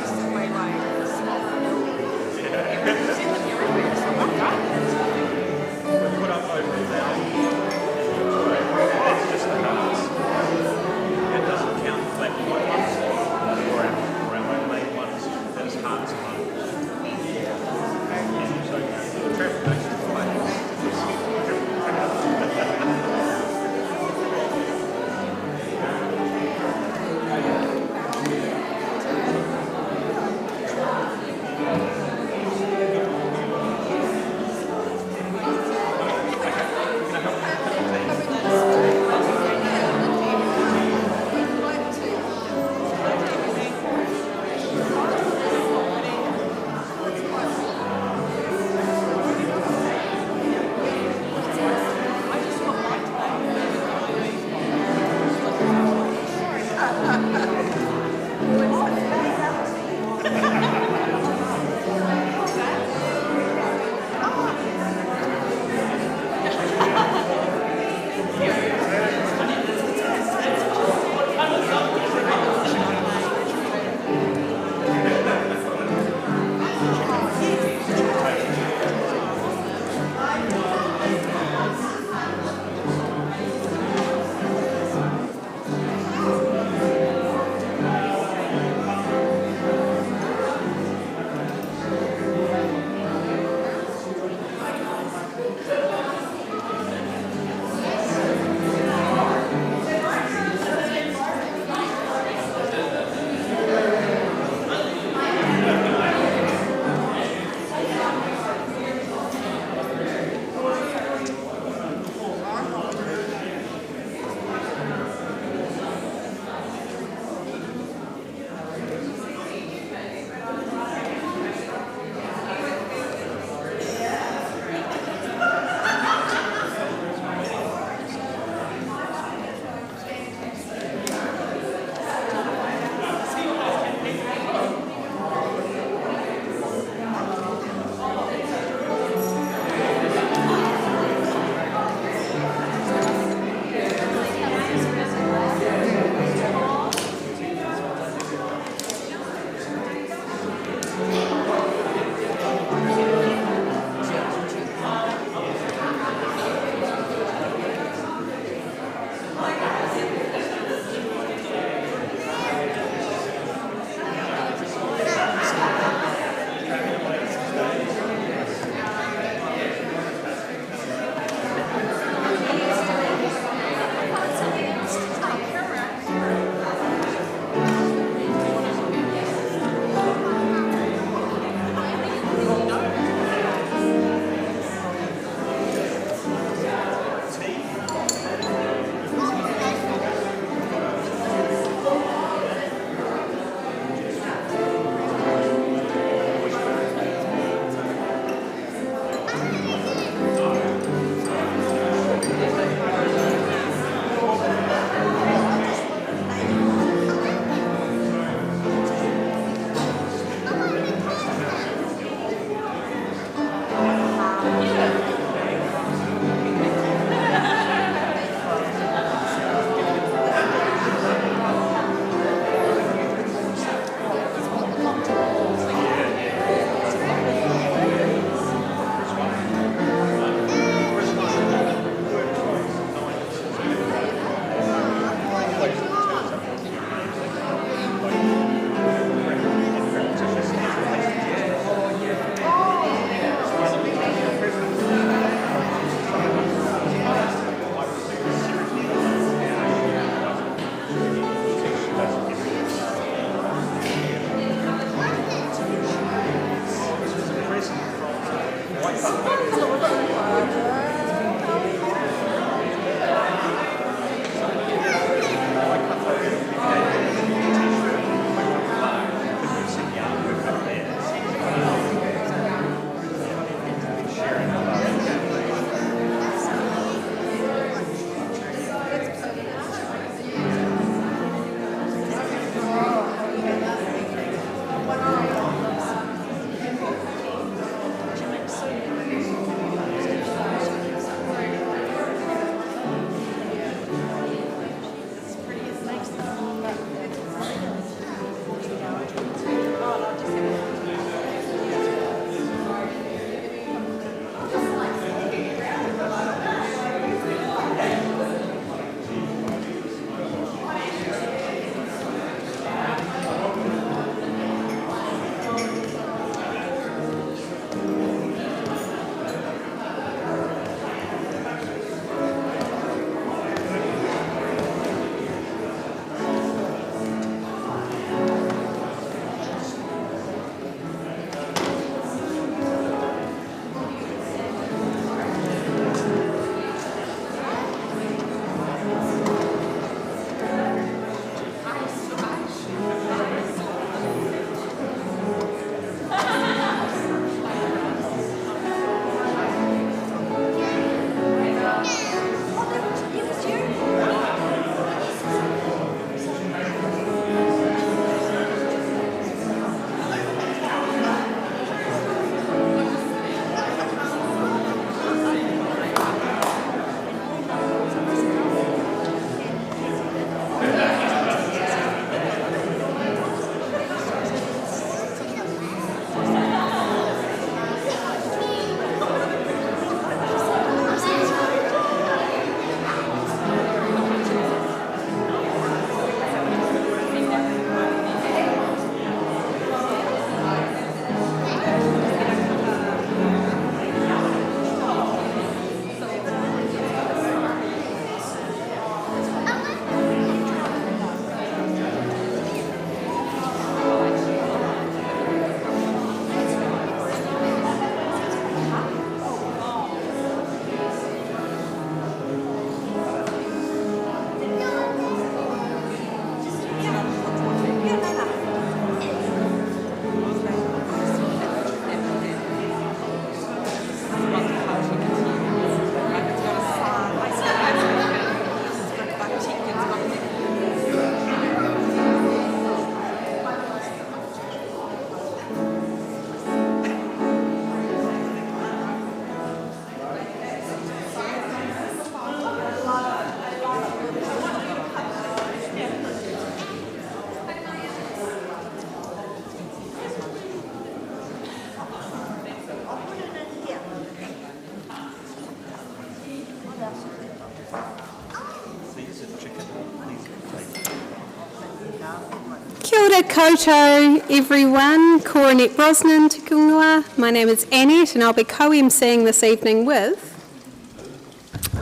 like way smaller. It's everywhere. So I'm right. We put up over 1,000. That's just the hearts. It doesn't count the black and white ones or our laminated ones. There's hearts alone. And so the traffic makes it fine. Kia ora koutou, everyone. Kōrene Brosnan te kungoa. My name is Annette and I'll be co-emceeing this evening with...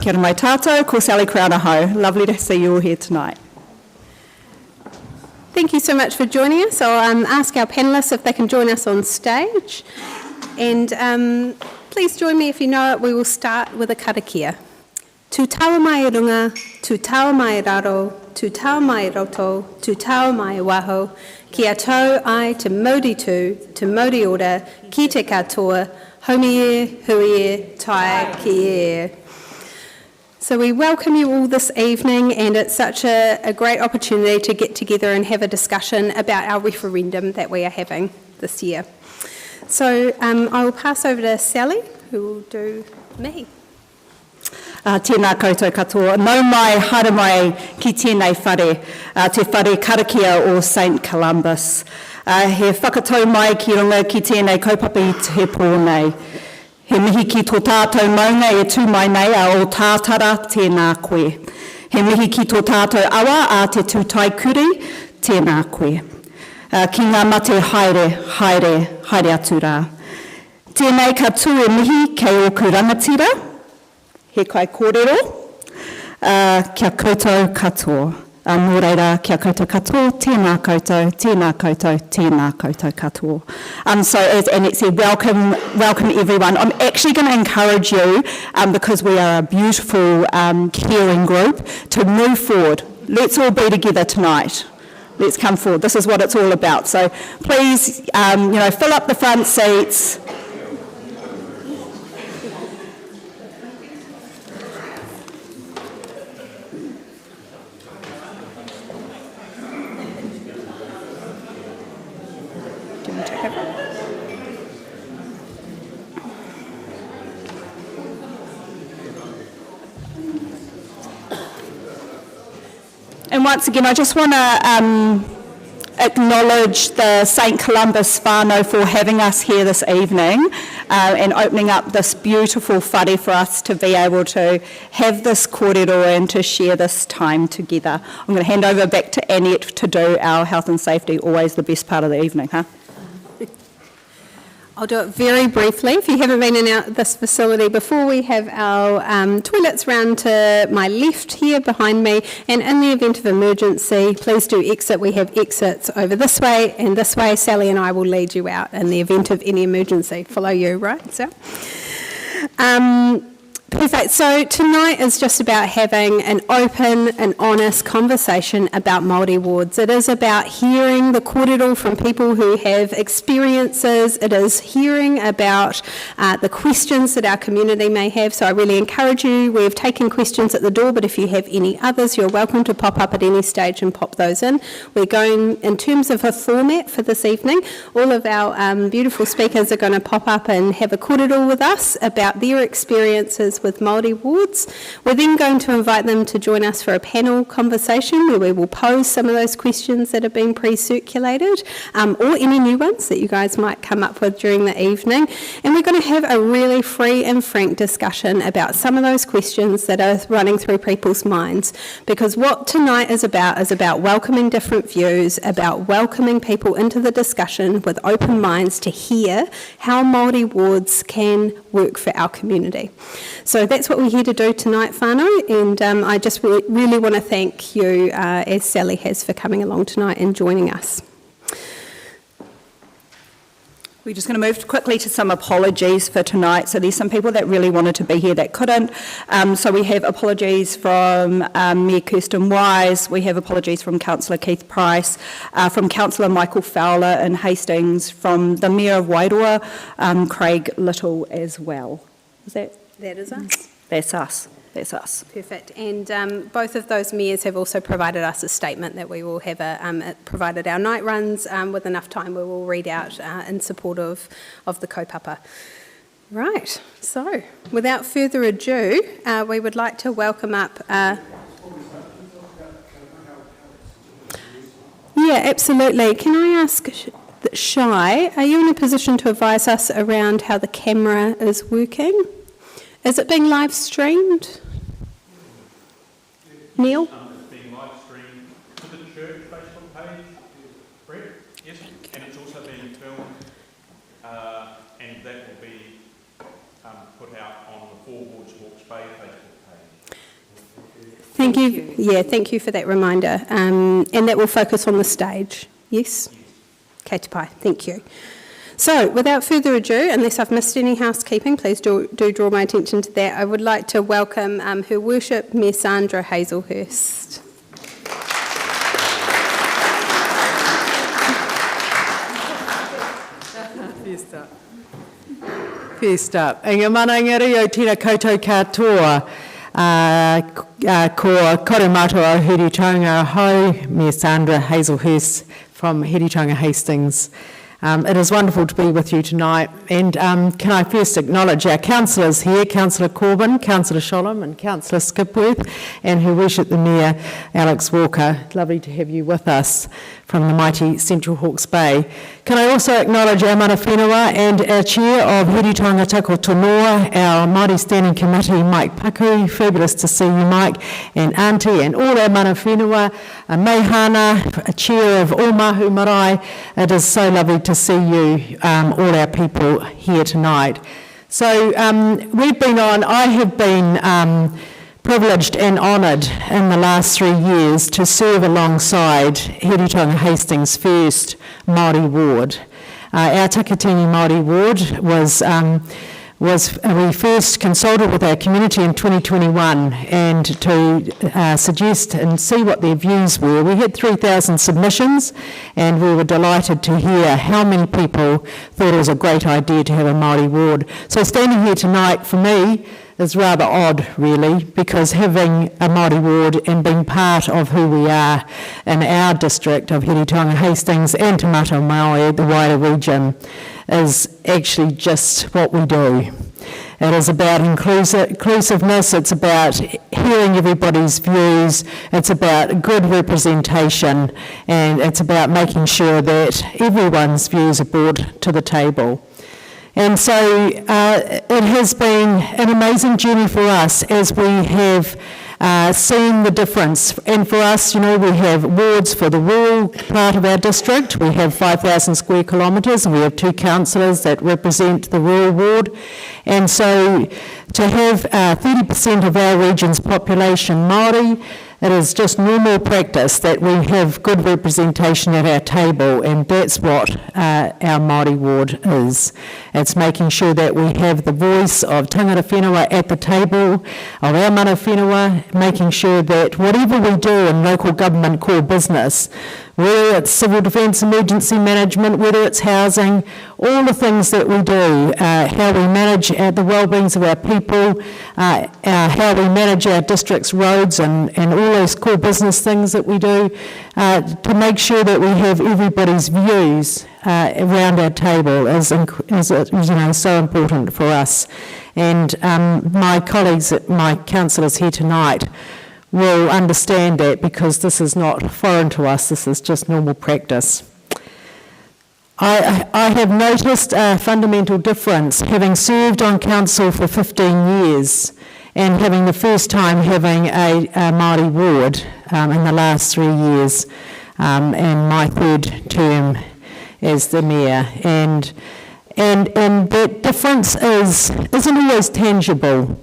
Kia ora mai tātou, ko Sally Crowder-Ho. Lovely to see you all here tonight. Thank you so much for joining us. I'll ask our panellists if they can join us on stage. And please join me if you know it. We will start with a karakia. Tu taua mai e runga, tu taua mai e raro, tu taua mai e roto, tu taua mai e waho, kia tau ai te mauri tū, te mauri ora, ki te katoa, haumi e, hui e, tai ki e. So we welcome you all this evening, and it's such a great opportunity to get together and have a discussion about our referendum that we are having this year. So I will pass over to Sally, who will do me. Tēnā koutou katoa. Nau mai, haere mai ki tēnei whare, te whare karakia o St. Columbus. He whakatau mai ki runga ki tēnei kaupapa i te pōnei. He mihi ki tō tātou maunga e tū mai nei a o tātara tēnā koe. He mihi ki tō tātou awa a te tūtai kuri tēnā koe. Ki ngā mate haere, haere, haere atu rā. Tēnei ka tū e mihi kei o ku rangatira. He kai kōrero, kia koutou katoa. Nō reira, kia koutou katoa, tēnā koutou, tēnā koutou, tēnā koutou katoa. So as Annette said, welcome everyone. I'm actually going to encourage you, because we are a beautiful caring group, to move forward. Let's all be together tonight. Let's come forward. This is what it's all about. So please, fill up the front seats. And once again, I just want to acknowledge the St. Columbus whānau for having us here this evening and opening up this beautiful whare for us to be able to have this kōrero and to share this time together. I'm going to hand over back to Annette to do our health and safety, always the best part of the evening, huh? I'll do it very briefly. If you haven't been in this facility before, we have our toilets round to my left here behind me, and in the event of emergency, please do exit. We have exits over this way and this way. Sally and I will lead you out in the event of any emergency. Follow you, right? So, perfect. So tonight is just about having an open and honest conversation about Māori wards. It is about hearing the kōrero from people who have experiences. It is hearing about the questions that our community may have. So I really encourage you. We've taken questions at the door, but if you have any others, you're welcome to pop up at any stage and pop those in. We're going, in terms of a format for this evening, all of our beautiful speakers are going to pop up and have a kōrero with us about their experiences with Māori wards. We're then going to invite them to join us for a panel conversation where we will pose some of those questions that have been pre-circulated, or any new ones that you guys might come up with during the evening. And we're going to have a really free and frank discussion about some of those questions that are running through people's minds. Because what tonight is about welcoming different views, about welcoming people into the discussion with open minds to hear how Māori wards can work for our community. So that's what we're here to do tonight, whānau, and I just really want to thank you, as Sally has, for coming along tonight and joining us. We're just going to move quickly to some apologies for tonight. So there's some people that really wanted to be here that couldn't. So we have apologies from Mayor Kirsten Wise, we have apologies from Councillor Keith Price, from Councillor Michael Fowler in Hastings, from the Mayor of Wairoa, Craig Little as well. Is that? That is us. That's us. That's us. Perfect. And both of those mayors have also provided us a statement that we will have, provided our night runs with enough time, we will read out in support of the kaupapa. Right, so without further ado, we would like to welcome up... Yeah, absolutely. Can I ask Shai, are you in a position to advise us around how the camera is working? Is it being live streamed? Neil? It's being live streamed to the church Facebook page. Correct? Yes, and it's also being filmed, and that will be put out on the Four Wards Hawke's Bay Facebook page. Thank you. Yeah, thank you for that reminder. And that will focus on the stage. Yes? Kei te pai. Thank you. So, without further ado, unless I've missed any housekeeping, please do draw my attention to that. I would like to welcome Her Worship Mayor Sandra Hazelhurst. First up, inga mana ngari o tira koutou katoa, ko koremato o Hiritonga Ho, Mayor Sandra Hazelhurst from Hiritonga Hastings. It is wonderful to be with you tonight, and can I first acknowledge our councillors here, Councillor Corbyn, Councillor Sholem and Councillor Skipworth, and Her Worship the Mayor, Alex Walker. Lovely to have you with us from the mighty Central Hawke's Bay. Can I also acknowledge our mana whenua and our Chair of Hiritonga Tako Tonoa, our Māori Standing Committee, Mike Paku. Fabulous to see you, Mike, and Auntie, and all our mana whenua, Meihana, a Chair of all Mahu Marae. It is so lovely to see you, all our people here tonight. So I have been privileged and honoured in the last 3 years to serve alongside Hiritonga Hastings' first Māori ward. Our Takitini Māori ward we first consulted with our community in 2021 and to suggest and see what their views were. We had 3,000 submissions and we were delighted to hear how many people thought it was a great idea to have a Māori ward. So standing here tonight for me is rather odd, really, because having a Māori ward and being part of who we are in our district of Hiritonga Hastings and Te Mato Maui, the wider region, is actually just what we do. It is about inclusiveness, it's about hearing everybody's views, it's about good representation, and it's about making sure that everyone's views are brought to the table. And so it has been an amazing journey for us as we have seen the difference. And for us, we have wards for the rural part of our district. We have 5,000 square kilometres and we have 2 councillors that represent the rural ward. And so to have 30% of our region's population Māori, it is just normal practice that we have good representation at our table, and that's what our Māori ward is. It's making sure that we have the voice of tangata whenua at the table, of our mana whenua, making sure that whatever we do in local government core business, whether it's civil defence, emergency management, whether it's housing, all the things that we do, how we manage the well-beings of our people, how we manage our district's roads and all those core business things that we do, to make sure that we have everybody's views around our table is so important for us. And my colleagues, my councillors here tonight, will understand that because this is not foreign to us, this is just normal practice. I have noticed a fundamental difference having served on council for 15 years and having the first time having a Māori ward in the last 3 years and my third term as the mayor. And that difference isn't always tangible.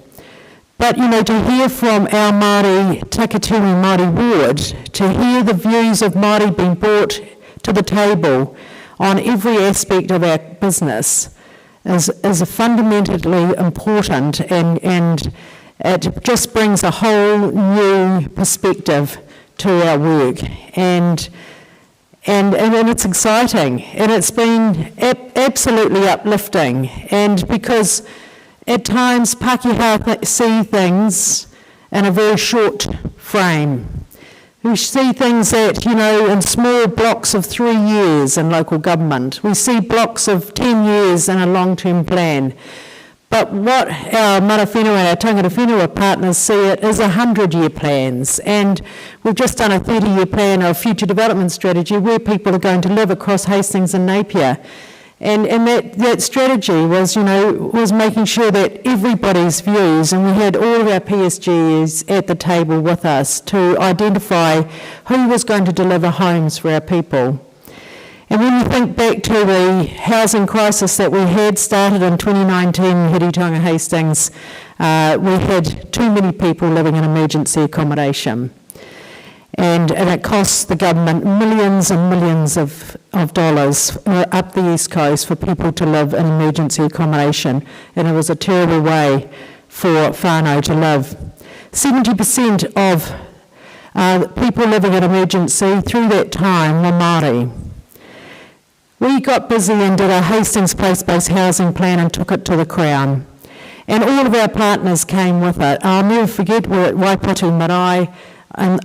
But, to hear from our Māori, Takitini Māori ward, to hear the views of Māori being brought to the table on every aspect of our business is fundamentally important, and it just brings a whole new perspective to our work. And it's exciting, and it's been absolutely uplifting, and because at times, Pākehā see things in a very short frame. We see things that, in small blocks of 3 years in local government. We see blocks of 10 years in a long-term plan. But what our mana whenua, our tangata whenua partners see it is 100-year plans. And we've just done a 30-year plan of future development strategy where people are going to live across Hastings and Napier. And that strategy was, was making sure that everybody's views, and we had all of our PSGs at the table with us to identify who was going to deliver homes for our people. And when you think back to the housing crisis that we had started in 2019 in Hiritonga Hastings, we had too many people living in emergency accommodation. And it cost the government millions and millions of dollars up the East Coast for people to live in emergency accommodation. And it was a terrible way for whānau to live. 70% of people living in emergency through that time were Maori. We got busy and did a Hastings place-based housing plan and took it to the Crown. And all of our partners came with it. I'll never forget, we were at Waipatu Marae in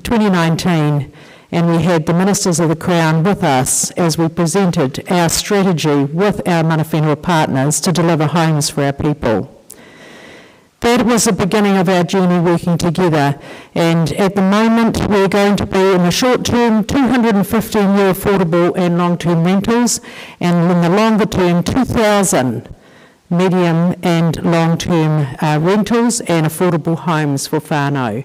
2019, and we had the Ministers of the Crown with us as we presented our strategy with our mana whenua partners to deliver homes for our people. That was the beginning of our journey working together, and at the moment we're going to be in the short term 215 new affordable and long-term rentals, and in the longer term 2,000 medium and long-term rentals and affordable homes for whānau.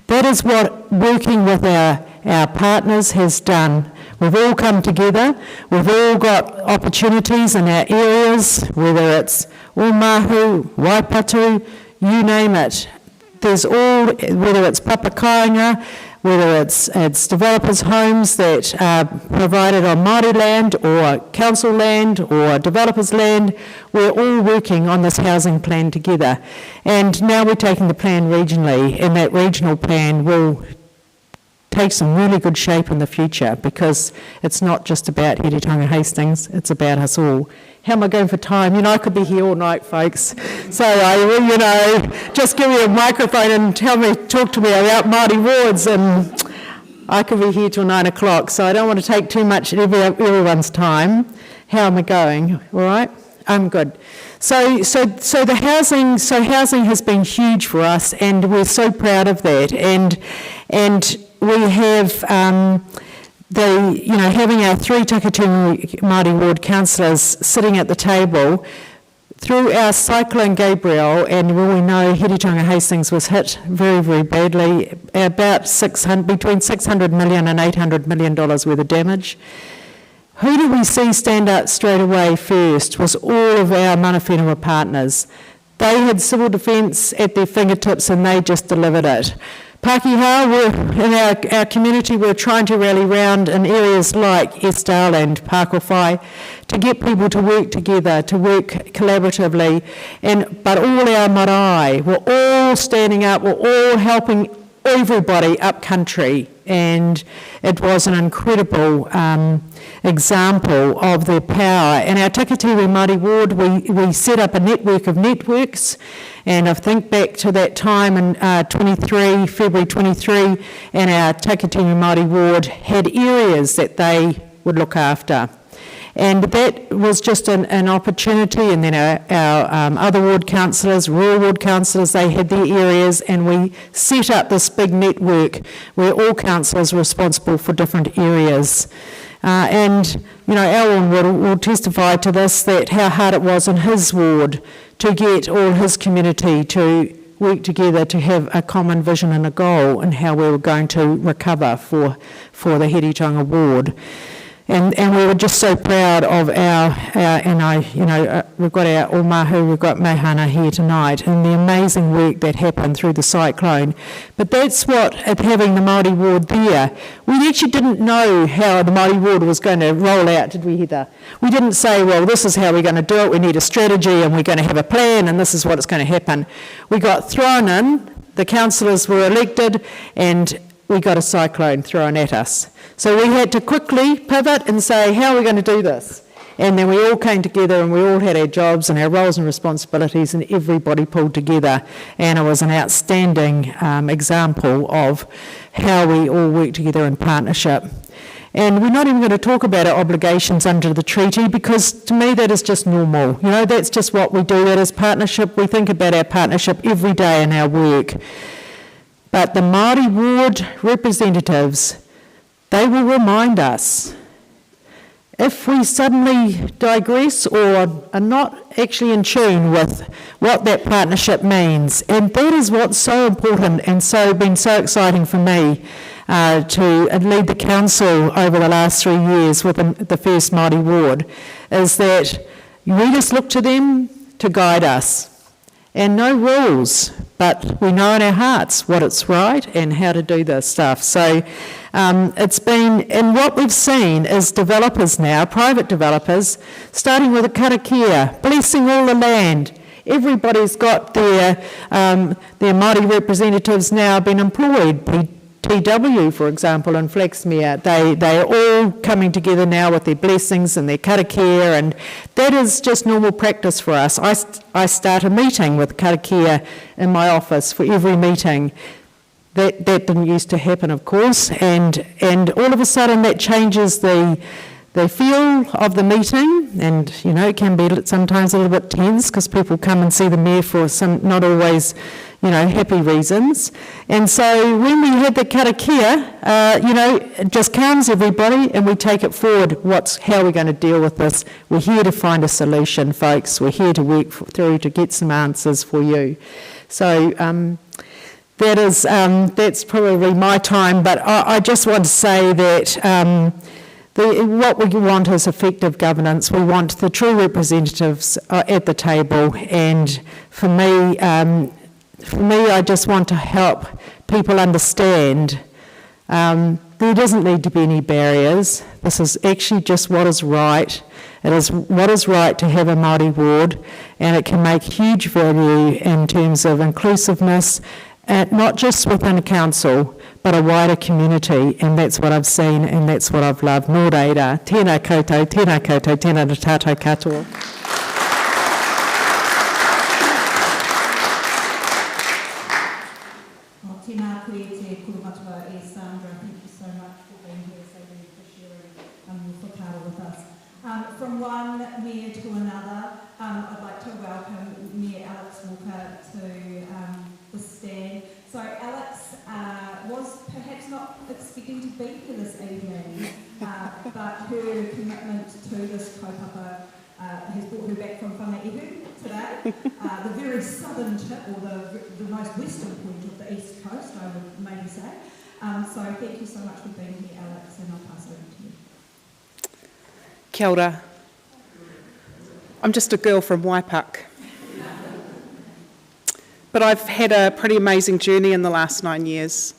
That is what working with our partners has done. We've all come together, we've all got opportunities in our areas, whether it's Omahu, Waipatu, you name it. There's all, whether it's papakainga, whether it's developers' homes that are provided on Māori land or council land or developers' land, we're all working on this housing plan together. And now we're taking the plan regionally, and that regional plan will take some really good shape in the future, because it's not just about Hiritonga Hastings, it's about us all. How am I going for time? I could be here all night, folks. So just give me a microphone and talk to me about Māori wards, and I could be here till 9 o'clock. So I don't want to take too much of everyone's time. How am I going? All right? I'm good. So housing has been huge for us, and we're so proud of that. And we have having our 3 Takitimu Māori ward councillors sitting at the table through our Cyclone Gabriel, and we know Hiritonga Hastings was hit very, very badly, about between $600 million and $800 million worth of damage. Who did we see stand up straight away first was all of our mana whenua partners. They had civil defence at their fingertips and they just delivered it. Pākehā, in our community, we're trying to rally round in areas like Esdale and Pakowhai to get people to work together, to work collaboratively, but all our marae were all standing up, we're all helping everybody up country, and it was an incredible example of their power. In our Takitimu Māori ward, we set up a network of networks, and I think back to that time in February 23, and our Takitimu Māori ward had areas that they would look after. And that was just an opportunity, and then our other ward councillors, rural ward councillors, they had their areas, and we set up this big network where all councillors were responsible for different areas. Alan will testify to this, that how hard it was in his ward to get all his community to work together to have a common vision and a goal and how we were going to recover for the Hiritonga ward. And we were just so proud of we've got our Omahu, we've got Mehana here tonight, and the amazing work that happened through the cyclone. But that's what, having the Māori ward there, we actually didn't know how the Māori ward was going to roll out, did we, Heather? We didn't say, well, this is how we're going to do it, we need a strategy, and we're going to have a plan, and this is what's going to happen. We got thrown in, the councillors were elected, and we got a cyclone thrown at us. So we had to quickly pivot and say, how are we going to do this? And then we all came together and we all had our jobs and our roles and responsibilities, and everybody pulled together. And it was an outstanding example of how we all work together in partnership. And we're not even going to talk about our obligations under the treaty, because to me that is just normal. That's just what we do. That is partnership. We think about our partnership every day in our work. But the Māori ward representatives, they will remind us if we suddenly digress or are not actually in tune with what that partnership means. And that is what's so important and been so exciting for me to lead the council over the last 3 years within the first Māori ward is that we just look to them to guide us. And no rules, but we know in our hearts what it's right and how to do this stuff. So it's been, and what we've seen is developers now, private developers, starting with a karakia, blessing all the land. Everybody's got their Māori representatives now been employed. TW, for example, in Flaxmere, they are all coming together now with their blessings and their karakia, and that is just normal practice for us. I start a meeting with karakia in my office for every meeting. That didn't used to happen, of course, and all of a sudden that changes the feel of the meeting, and you know it can be sometimes a little bit tense because people come and see the mayor for some not always happy reasons. And so when we had the karakia, it just calms everybody and we take it forward. How are we going to deal with this? We're here to find a solution, folks. We're here to work through to get some answers for you. So that's probably my time, but I just want to say that what we want is effective governance. We want the true representatives at the table, and for me, I just want to help people understand there doesn't need to be any barriers. This is actually just what is right. It is what is right to have a Māori ward, and it can make huge value in terms of inclusiveness, not just within a council, but a wider community, and that's what I've seen and that's what I've loved. Nō reira, tēnā koutou, tēnā tātou katoa. Tēnā koe te koromatua e Sandra. Thank you so much for being here this evening, for sharing your whakaaro with us. From one mayor to another, I'd like to welcome Mayor Alex Walker to the stand. So Alex was perhaps not expecting to be here this evening, but her commitment to this kaupapa has brought her back from Whanaihu today, the very southern tip, or the most western point of the east coast, I would maybe say. So thank you so much for being here, Alex, and I'll pass it over to you. Kia ora. I'm just a girl from Waipak. But I've had a pretty amazing journey in the last 9 years,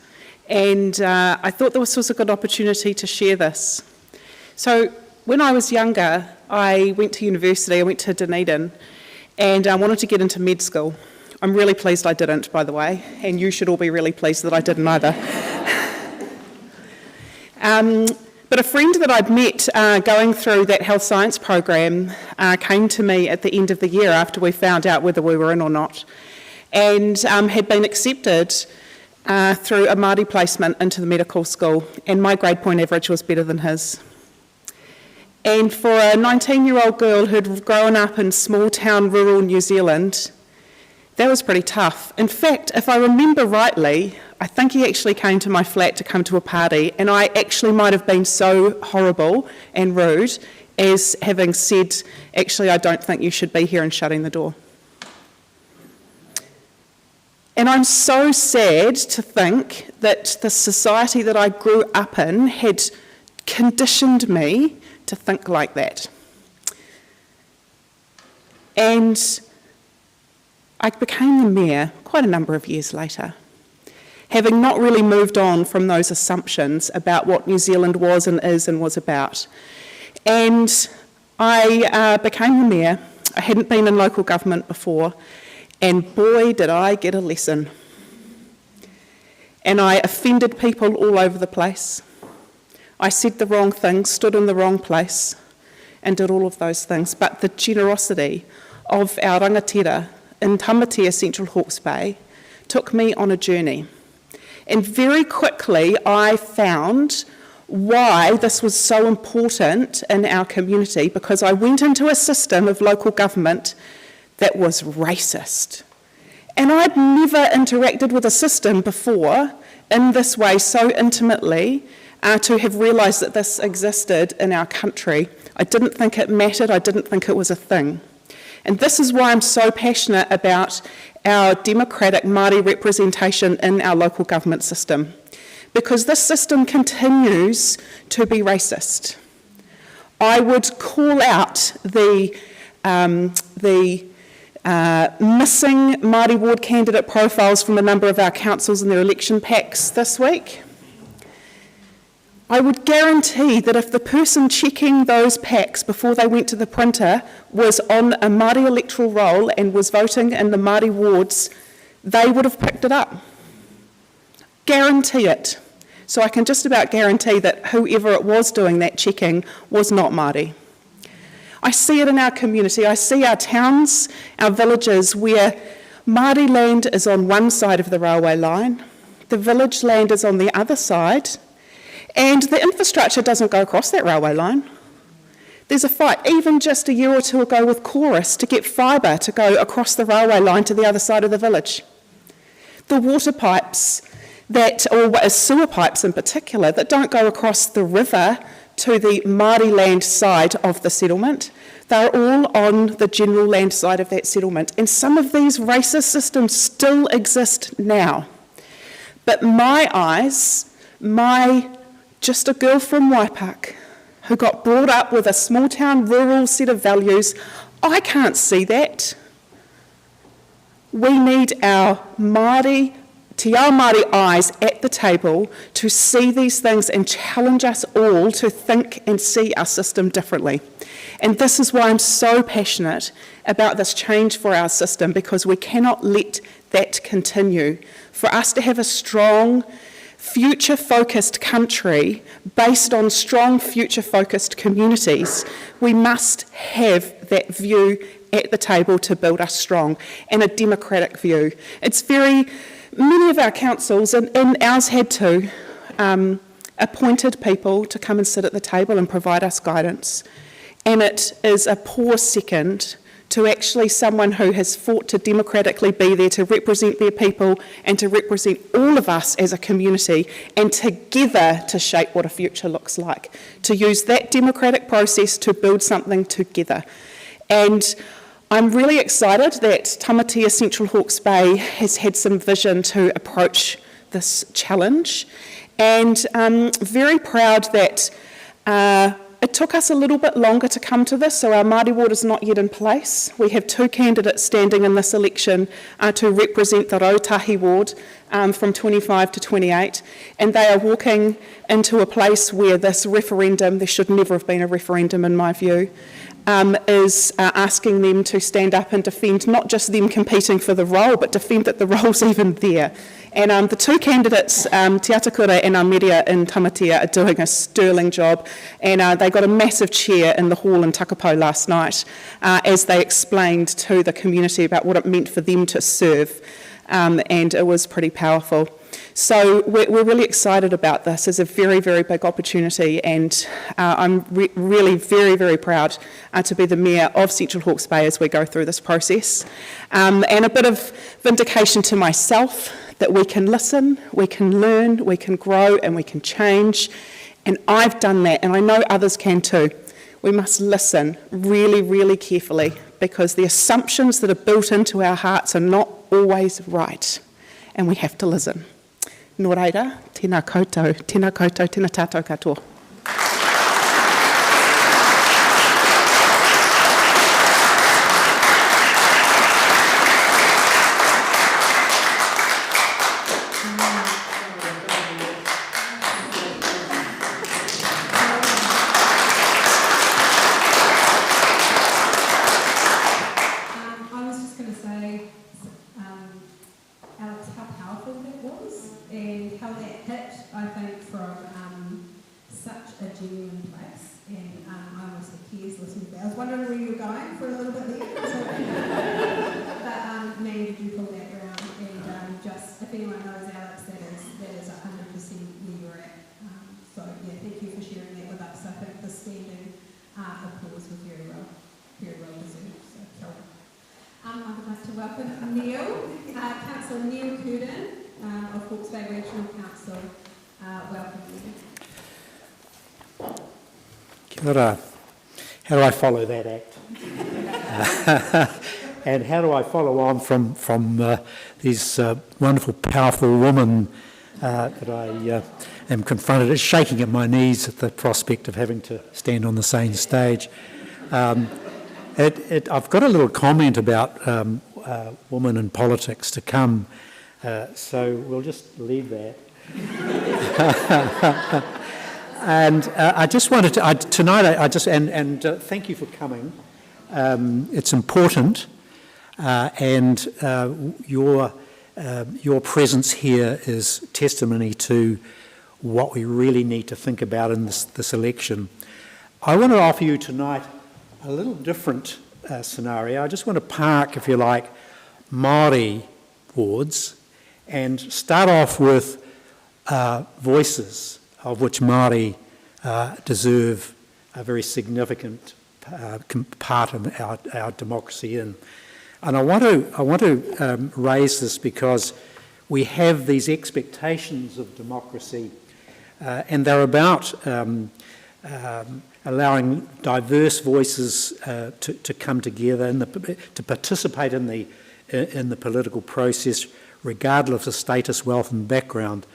and I thought this was a good opportunity to share this. So when I was younger, I went to university, I went to Dunedin, and I wanted to get into med school. I'm really pleased I didn't, by the way, and you should all be really pleased that I didn't either. But a friend that I'd met going through that health science program came to me at the end of the year after we found out whether we were in or not, and had been accepted through a Māori placement into the medical school, and my grade point average was better than his. And for a 19-year-old girl who'd grown up in small town rural New Zealand, that was pretty tough. In fact, if I remember rightly, I think he actually came to my flat to come to a party, and I actually might have been so horrible and rude as having said, actually, I don't think you should be here, and shutting the door. And I'm so sad to think that the society that I grew up in had conditioned me to think like that. And I became the mayor quite a number of years later, having not really moved on from those assumptions about what New Zealand was and is and was about. And I became the mayor. I hadn't been in local government before, and boy did I get a lesson. And I offended people all over the place. I said the wrong thing, stood in the wrong place, and did all of those things. But the generosity of our rangatira in Tamatea, Central Hawke's Bay, took me on a journey. And very quickly I found why this was so important in our community, because I went into a system of local government that was racist. And I'd never interacted with a system before in this way so intimately to have realised that this existed in our country. I didn't think it mattered, I didn't think it was a thing. And this is why I'm so passionate about our democratic Māori representation in our local government system. because this system continues to be racist. I would call out the missing Māori ward candidate profiles from a number of our councils in their election packs this week. I would guarantee that if the person checking those packs before they went to the printer was on a Māori electoral roll and was voting in the Māori wards, they would have picked it up. Guarantee it. So I can just about guarantee that whoever it was doing that checking was not Māori. I see it in our community. I see our towns, our villages, where Māori land is on one side of the railway line, the village land is on the other side, and the infrastructure doesn't go across that railway line. There's a fight, even just a year or two ago with Chorus, to get fibre to go across the railway line to the other side of the village. The water pipes or sewer pipes in particular, that don't go across the river to the Māori land side of the settlement. They're all on the general land side of that settlement. And some of these racist systems still exist now. But my eyes, just a girl from Waipak, who got brought up with a small town rural set of values, I can't see that. We need our Māori, Te Ao Māori eyes at the table to see these things and challenge us all to think and see our system differently. And this is why I'm so passionate about this change for our system, because we cannot let that continue. For us to have a strong, future-focused country based on strong, future-focused communities, we must have that view at the table to build us strong, and a democratic view. Many of our councils, and ours had to, appointed people to come and sit at the table and provide us guidance. And it is a poor second to actually someone who has fought to democratically be there to represent their people and to represent all of us as a community, and together to shape what a future looks like, to use that democratic process to build something together. And I'm really excited that Tamatea Central Hawke's Bay has had some vision to approach this challenge, and I'm very proud that it took us a little bit longer to come to this, so our Māori ward is not yet in place. We have 2 candidates standing in this election to represent the Rautahi ward from 25 to 28, and they are walking into a place where this referendum, there should never have been a referendum in my view, is asking them to stand up and defend not just them competing for the role, but defend that the role's even there. And the 2 candidates, Te Atakura and Ameria in Tamatea, are doing a sterling job, and they got a massive cheer in the hall in Takapau last night as they explained to the community about what it meant for them to serve, and it was pretty powerful. So we're really excited about this. It's a very, very big opportunity, and I'm really very, very proud to be the Mayor of Central Hawke's Bay as we go through this process. And a bit of vindication to myself that we can listen, we can learn, we can grow, and we can change. And I've done that, and I know others can too. We must listen really, really carefully, because the assumptions that are built into our hearts are not always right, and we have to listen. Nō reira, tēnā koutou, tēnā tātou katoa. I was just going to say, Alex, how powerful that was, and how that hit, I think, from such a genuine place. And I almost had tears listening to that. I was wondering where you were going for a little bit there. But man, did you pull that around? And just, if anyone knows Alex, that is 100% where you're at. So yeah, thank you for sharing that with us. I think the standing applause was very well deserved. So kia ora. I would like to welcome Neil, Councillor Neil Curtin of Hawke's Bay Regional Council. Welcome, Neil. Kia ora. How do I follow that act? And how do I follow on from these wonderful, powerful women that I am confronted, it's shaking at my knees at the prospect of having to stand on the same stage. I've got a little comment about women in politics to come, so we'll just leave that. And I just wanted to, thank you for coming. It's important, and your presence here is testimony to what we really need to think about in this election. I want to offer you tonight a little different scenario. I just want to park, if you like, Maori wards and start off with voices of which Maori deserve a very significant part of our democracy in. And I want to raise this because we have these expectations of democracy, and they're about allowing diverse voices to come together and to participate in the political process, regardless of status, wealth, and background.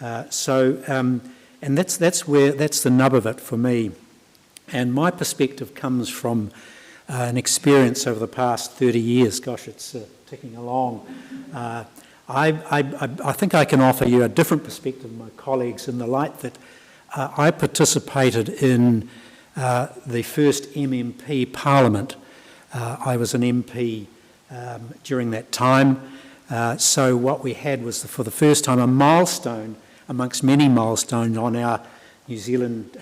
And that's the nub of it for me. And my perspective comes from an experience over the past 30 years. Gosh, it's ticking along. I think I can offer you a different perspective than my colleagues in the light that I participated in the first MMP Parliament. I was an MP during that time. So what we had was, for the first time, a milestone amongst many milestones on our New Zealand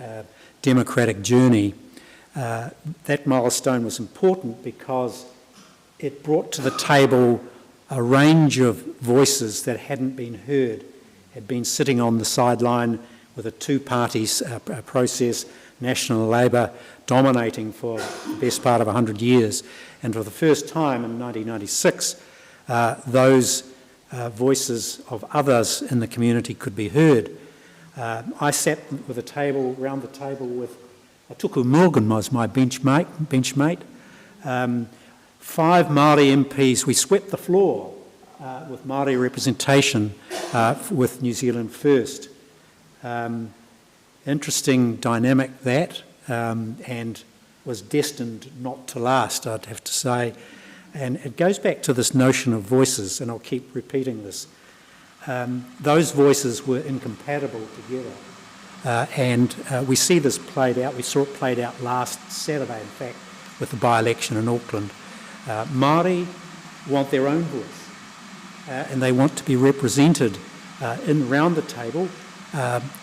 democratic journey. That milestone was important because it brought to the table a range of voices that hadn't been heard, had been sitting on the sideline with a two-party process, National Labour dominating for the best part of 100 years. And for the first time in 1996, those voices of others in the community could be heard. I sat round the table with Tuku Morgan was my benchmate. 5 Māori MPs. We swept the floor with Māori representation with New Zealand First. Interesting dynamic that, and was destined not to last, I'd have to say. And it goes back to this notion of voices, and I'll keep repeating this. Those voices were incompatible together. And we see this played out. We saw it played out last Saturday, in fact, with the by-election in Auckland. Māori want their own voice, and they want to be represented round the table.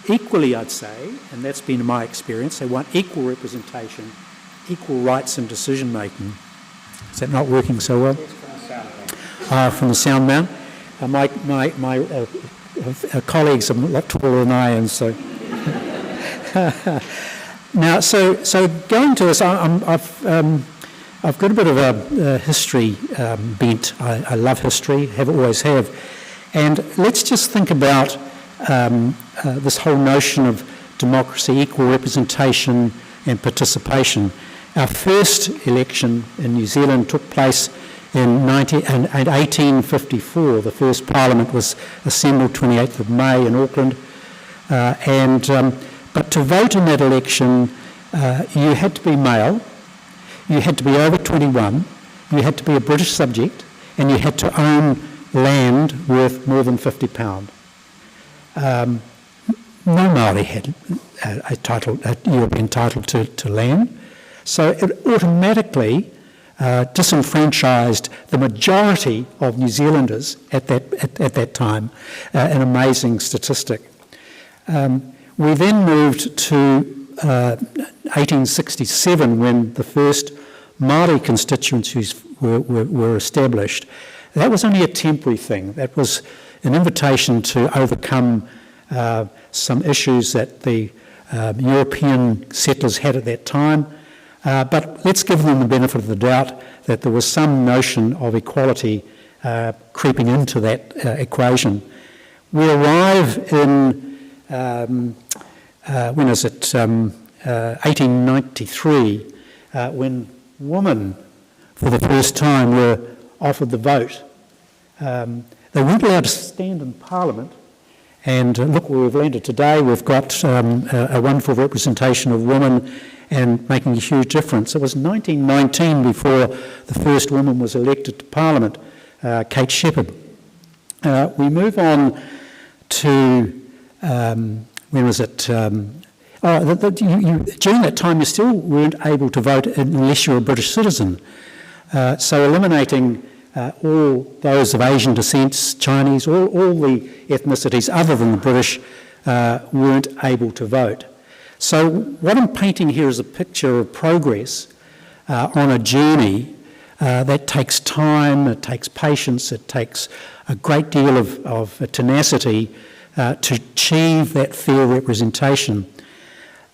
Equally, I'd say, and that's been my experience, they want equal representation, equal rights in decision-making. Is that not working so well? From the sound man. My colleagues are a lot taller than I am, so... Now, so going to this, I've got a bit of a history bent. I love history, always have. And let's just think about this whole notion of democracy, equal representation and participation. Our first election in New Zealand took place in 1854. The first parliament was assembled 28th of May in Auckland. But to vote in that election, you had to be male, you had to be over 21, you had to be a British subject, and you had to own land worth more than £50. No Māori had a European title to land, so it automatically disenfranchised the majority of New Zealanders at that time, an amazing statistic. We then moved to 1867 when the first Māori constituencies were established. That was only a temporary thing. That was an invitation to overcome some issues that the European settlers had at that time. But let's give them the benefit of the doubt that there was some notion of equality creeping into that equation. We arrive in 1893, when women, for the first time, were offered the vote. They weren't allowed to stand in Parliament, And look where we've landed today. We've got a wonderful representation of women and making a huge difference. It was 1919 before the first woman was elected to Parliament, Kate Shepherd. We move on to, when was it? During that time you still weren't able to vote unless you were a British citizen. So eliminating all those of Asian descent, Chinese, all the ethnicities other than the British weren't able to vote. So what I'm painting here is a picture of progress on a journey that takes time, it takes patience, it takes a great deal of tenacity to achieve that fair representation.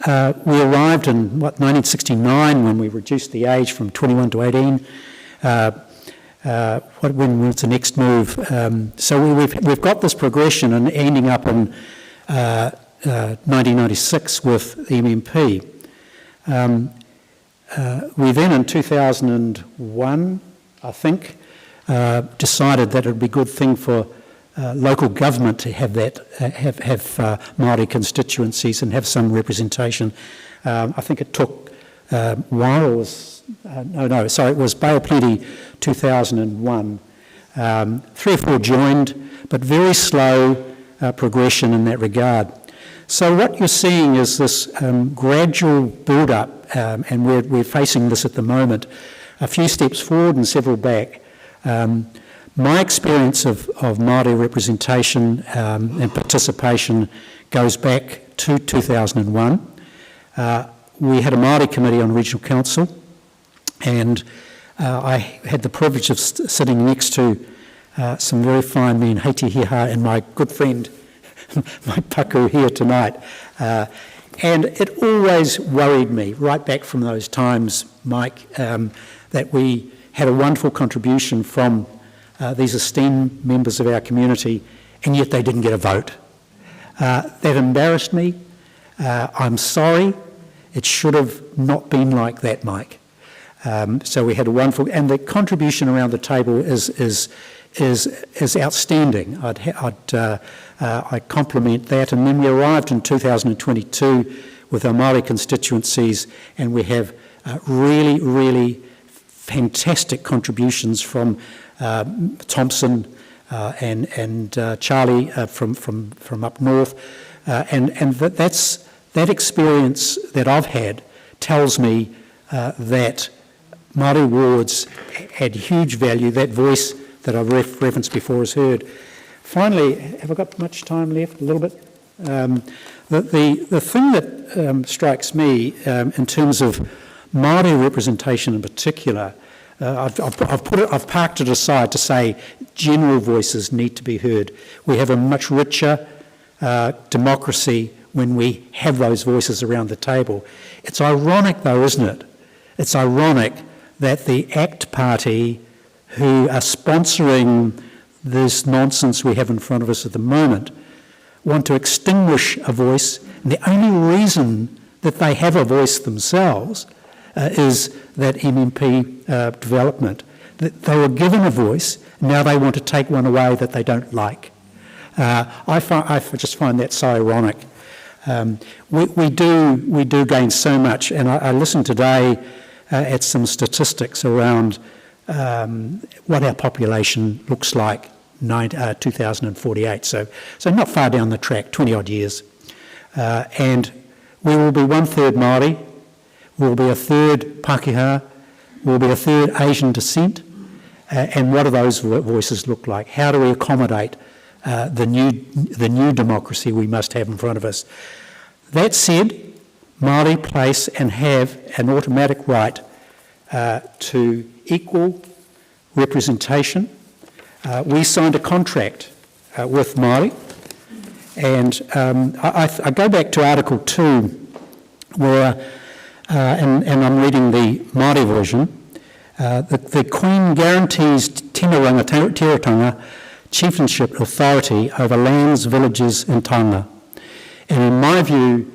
We arrived in, 1969 when we reduced the age from 21 to 18. When was the next move? So we've got this progression and ending up in 1996 with MMP. We then in 2001, I think, decided that it would be a good thing for local government to have that, have Māori constituencies and have some representation. I think it took a while. It was it was Bay of Plenty 2001. 3 or 4 joined, but very slow progression in that regard. So what you're seeing is this gradual build-up, and we're facing this at the moment, a few steps forward and several back. My experience of Māori representation and participation goes back to 2001. We had a Māori committee on regional council, and I had the privilege of sitting next to some very fine men, Heiti Hiha and my good friend, my paku here tonight. And it always worried me, right back from those times, Mike, that we had a wonderful contribution from these esteemed members of our community, and yet they didn't get a vote. That embarrassed me. I'm sorry. It should have not been like that, Mike. So we had a wonderful, and the contribution around the table is outstanding. I compliment that. And then we arrived in 2022 with our Māori constituencies, and we have really, really fantastic contributions from Thompson and Charlie from up north, and that experience that I've had tells me that Māori wards had huge value. That voice that I've referenced before is heard. Finally, have I got much time left? A little bit. The thing that strikes me in terms of Māori representation in particular, I've parked it aside to say general voices need to be heard. We have a much richer democracy when we have those voices around the table. It's ironic though, isn't it? It's ironic that the ACT Party, who are sponsoring this nonsense we have in front of us at the moment, want to extinguish a voice, and the only reason that they have a voice themselves is that MMP development. They were given a voice, now they want to take one away that they don't like. I just find that so ironic. We do gain so much, and I listened today at some statistics around what our population looks like 2048, so not far down the track, 20 odd years. And we will be 1/3 Māori, we'll be 1/3 Pākehā, we'll be 1/3 Asian descent, and what do those voices look like? How do we accommodate the new democracy we must have in front of us? That said, Māori place and have an automatic right to equal representation. We signed a contract with Māori, and I go back to Article 2, where, and I'm reading the Māori version, the Queen guarantees tēnā rangatira chieftainship authority over lands, villages and taonga. And in my view,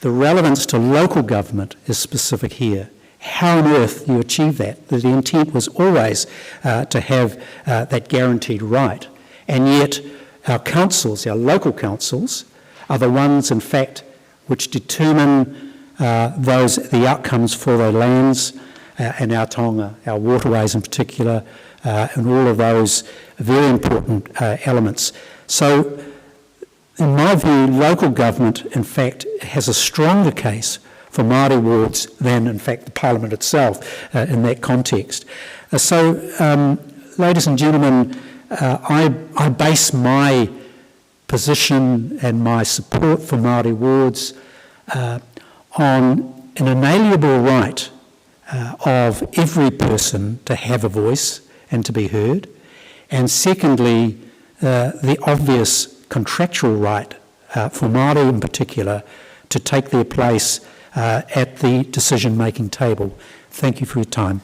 the relevance to local government is specific here. How on earth do you achieve that? The intent was always to have that guaranteed right. And yet, our councils, our local councils, are the ones, in fact, which determine the outcomes for the lands and our taonga, our waterways in particular, and all of those very important elements. So, in my view, local government, in fact, has a stronger case for Māori wards than, in fact, the Parliament itself in that context. Ladies and gentlemen, I base my position and my support for Māori wards on an inalienable right of every person to have a voice and to be heard, and secondly, the obvious contractual right for Māori in particular to take their place at the decision-making table. Thank you for your time.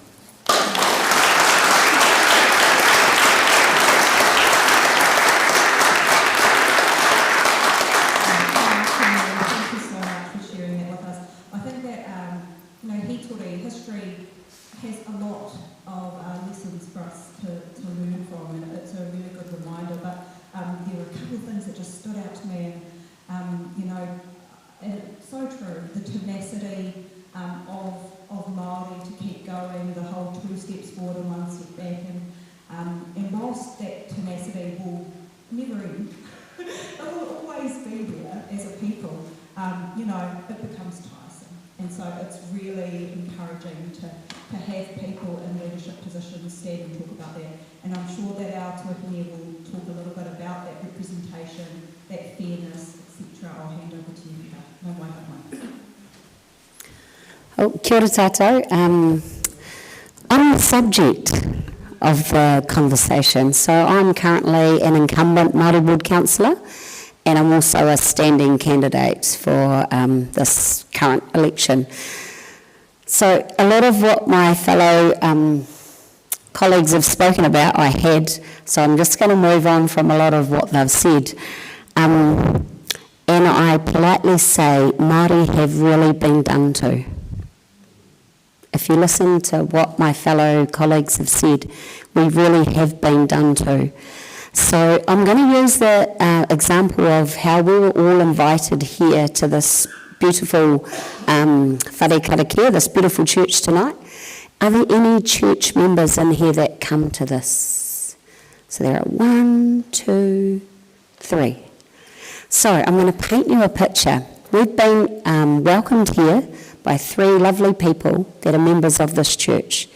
Kia ora tātou. On the subject of the conversation, so I'm currently an incumbent Māori Ward councillor, and I'm also a standing candidate for this current election. So a lot of what my fellow colleagues have spoken about, I had, so I'm just going to move on from a lot of what they've said. And I politely say, Māori have really been done to. If you listen to what my fellow colleagues have said, we really have been done to. So I'm going to use the example of how we were all invited here to this beautiful whare karakia, this beautiful church tonight. Are there any church members in here that come to this? So there are 1, 2, 3. So I'm going to paint you a picture. We've been welcomed here by 3 lovely people that are members of this church.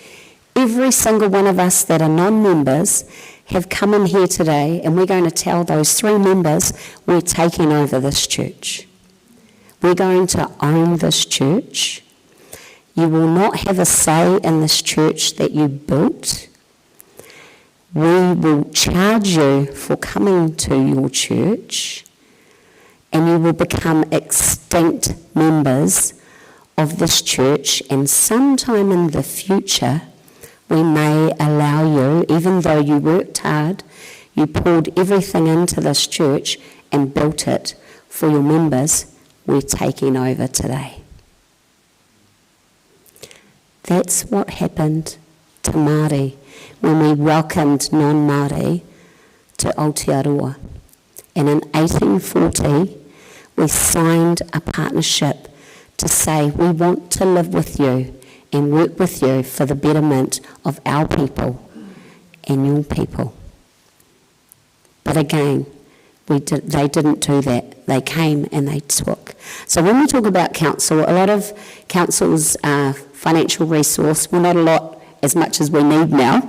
Every single one of us that are non-members have come in here today, and we're going to tell those 3 members we're taking over this church. We're going to own this church. You will not have a say in this church that you built. We will charge you for coming to your church, and you will become extinct members of this church, and sometime in the future we may allow you, even though you worked hard, you poured everything into this church and built it for your members, we're taking over today. That's what happened to Māori when we welcomed non-Māori to Aotearoa. And in 1840 we signed a partnership to say we want to live with you and work with you for the betterment of our people and your people. But again, they didn't do that. They came and they took. So when we talk about council, a lot of council's financial resource, well, not a lot, as much as we need now,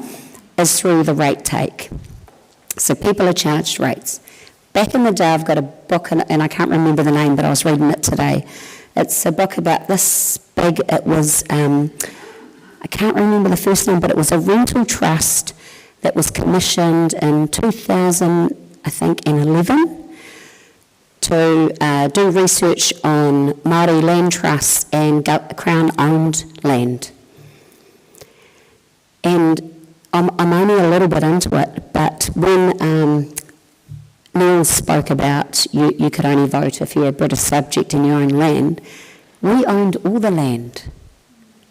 is through the rate take. So people are charged rates. Back in the day, I've got a book, and I can't remember the name, but I was reading it today. It's a book about this big. It was, I can't remember the first name, but it was a rental trust that was commissioned in 2011 to do research on Māori land trusts and Crown-owned land. And I'm only a little bit into it, but when Neil spoke about you could only vote if you're a British subject in your own land, we owned all the land.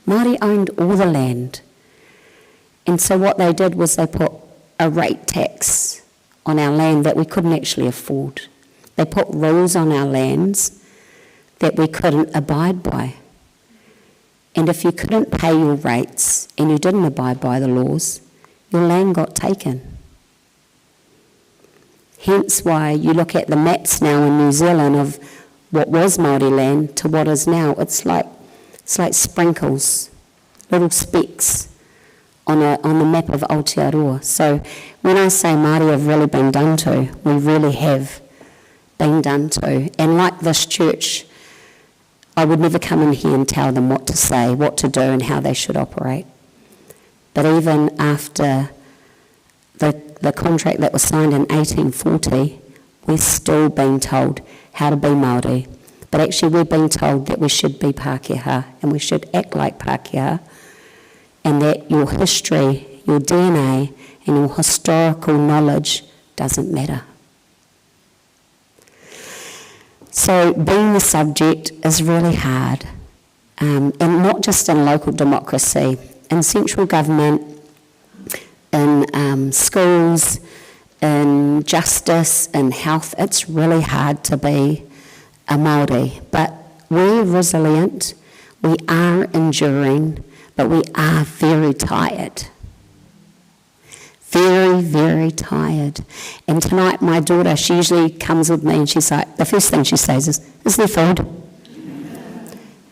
Māori owned all the land. And so what they did was they put a rate tax on our land that we couldn't actually afford. They put rules on our lands that we couldn't abide by. And if you couldn't pay your rates and you didn't abide by the laws, your land got taken. Hence why you look at the maps now in New Zealand of what was Māori land to what is now. It's like sprinkles, little specks on the map of Aotearoa. So when I say Māori have really been done to, we really have been done to. And like this church, I would never come in here and tell them what to say, what to do and how they should operate. But even after the contract that was signed in 1840, we're still being told how to be Māori. But actually we're being told that we should be Pākehā and we should act like Pākehā, and that your history, your DNA and your historical knowledge doesn't matter. So being the subject is really hard, and not just in local democracy, in central government, in schools, in justice, in health. It's really hard to be a Māori, but we're resilient, we are enduring, but we are very tired. Very, very tired. And tonight my daughter, she usually comes with me and she's like, the first thing she says is there food?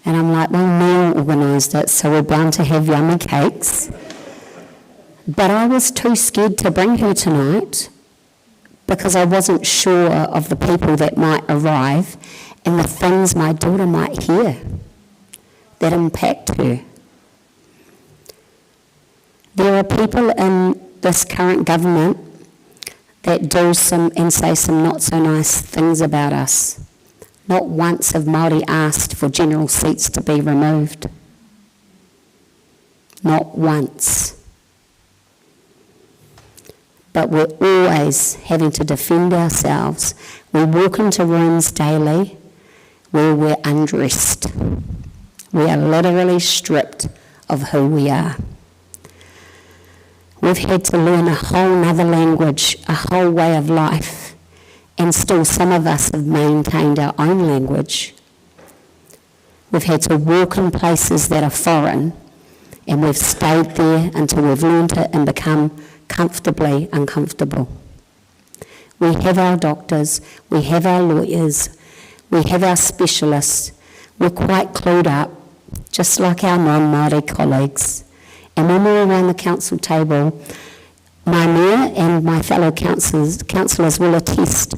And I'm like, well, Neil organised it, so we're bound to have yummy cakes. But I was too scared to bring her tonight because I wasn't sure of the people that might arrive and the things my daughter might hear that impact her. There are people in this current government that do some and say some not so nice things about us. Not once have Māori asked for general seats to be removed. Not once. But we're always having to defend ourselves. We walk into rooms daily where we're undressed. We are literally stripped of who we are. We've had to learn a whole nother language, a whole way of life, and still some of us have maintained our own language. We've had to walk in places that are foreign, and we've stayed there until we've learned it and become comfortably uncomfortable. We have our doctors, we have our lawyers, we have our specialists. We're quite clued up, just like our non-Māori colleagues. And when we're around the council table, my mayor and my fellow councillors will attest,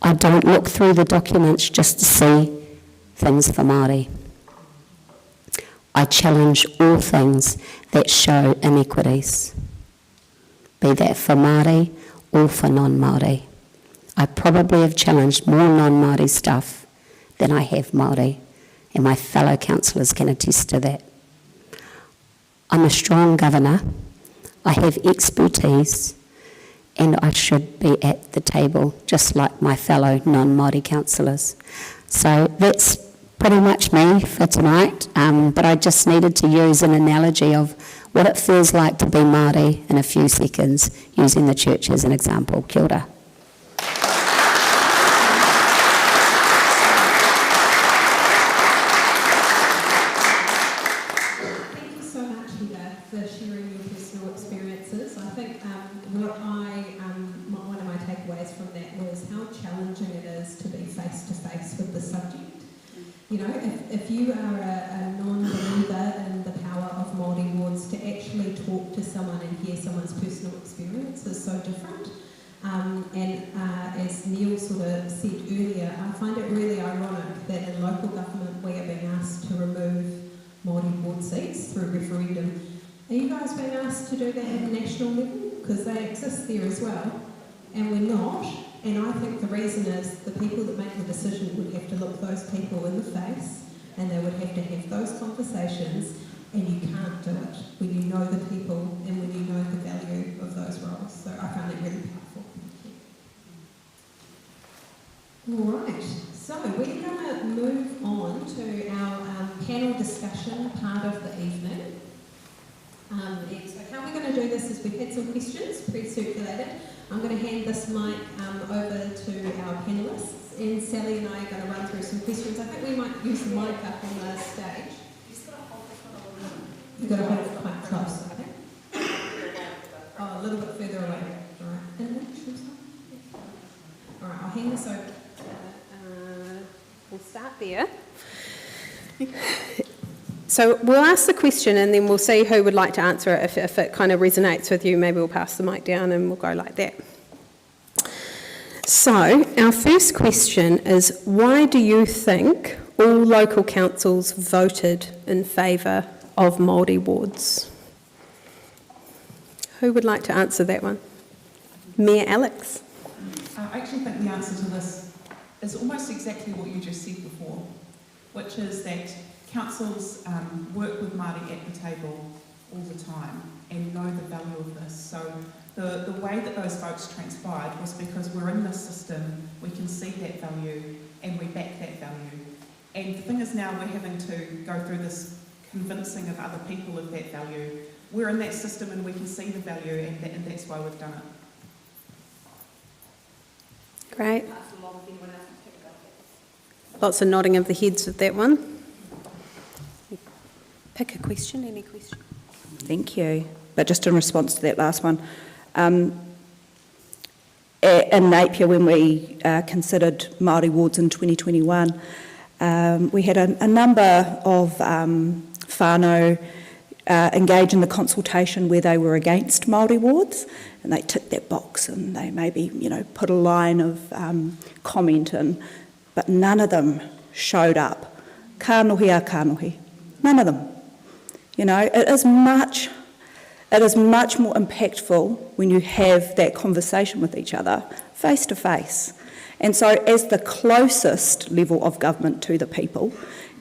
I don't look through the documents just to see things for Māori. I challenge all things that show inequities, be that for Māori or for non-Māori. I probably have challenged more non-Māori stuff than I have Māori, and my fellow councillors can attest to that. I'm a strong governor, I have expertise, and I should be at the table just like my fellow non-Māori councillors. So that's pretty much me for tonight, but I just needed to use an analogy of what it feels like to be Māori in a few seconds, using the church as an example. Kia ora. You know, if you are a non-believer in the power of Māori wards, to actually talk to someone and hear someone's personal experience is so different. As Neil sort of said earlier, I find it really ironic that in local government we are being asked to remove Māori ward seats through referendum. Are you guys being asked to do that at a national level? Because they exist there as well, and we're not. And I think the reason is the people that make the decision would have to look those people in the face, and they would have to have those conversations, and you can't do it when you know the people and when you know the value of those roles. So I found it really powerful. All right, so we're going to move on to our panel discussion part of the evening. So how we're going to do this is because we had some questions pre-circulated. I'm going to hand this mic over to our panellists, and Sally and I are going to run through some questions. I think we might use the mic up on the stage. You've got to hold it quite close, I think. Oh, a little bit further away. All right. All right, I'll hand this over. We'll start there. So we'll ask the question and then we'll see who would like to answer it. If it kind of resonates with you, maybe we'll pass the mic down and we'll go like that. So our first question is, why do you think all local councils voted in favour of Māori wards? Who would like to answer that one? Mayor Alex. I actually think the answer to this is almost exactly what you just said before, which is that councils work with Māori at the table all the time and know the value of this. So the way that those votes transpired was because we're in this system, we can see that value and we back that value. And the thing is now we're having to go through this convincing of other people of that value. We're in that system and we can see the value and that's why we've done it. Great. Lots of nodding of the heads with that one. Pick a question, any question? Thank you. But just in response to that last one, in Napier, when we considered Māori wards in 2021, we had a number of whānau engage in the consultation where they were against Māori wards, and they ticked that box and they maybe, put a line of comment in, but none of them showed up. Kānohi a kānohi. None of them. It is much more impactful when you have that conversation with each other, face to face. And so as the closest level of government to the people,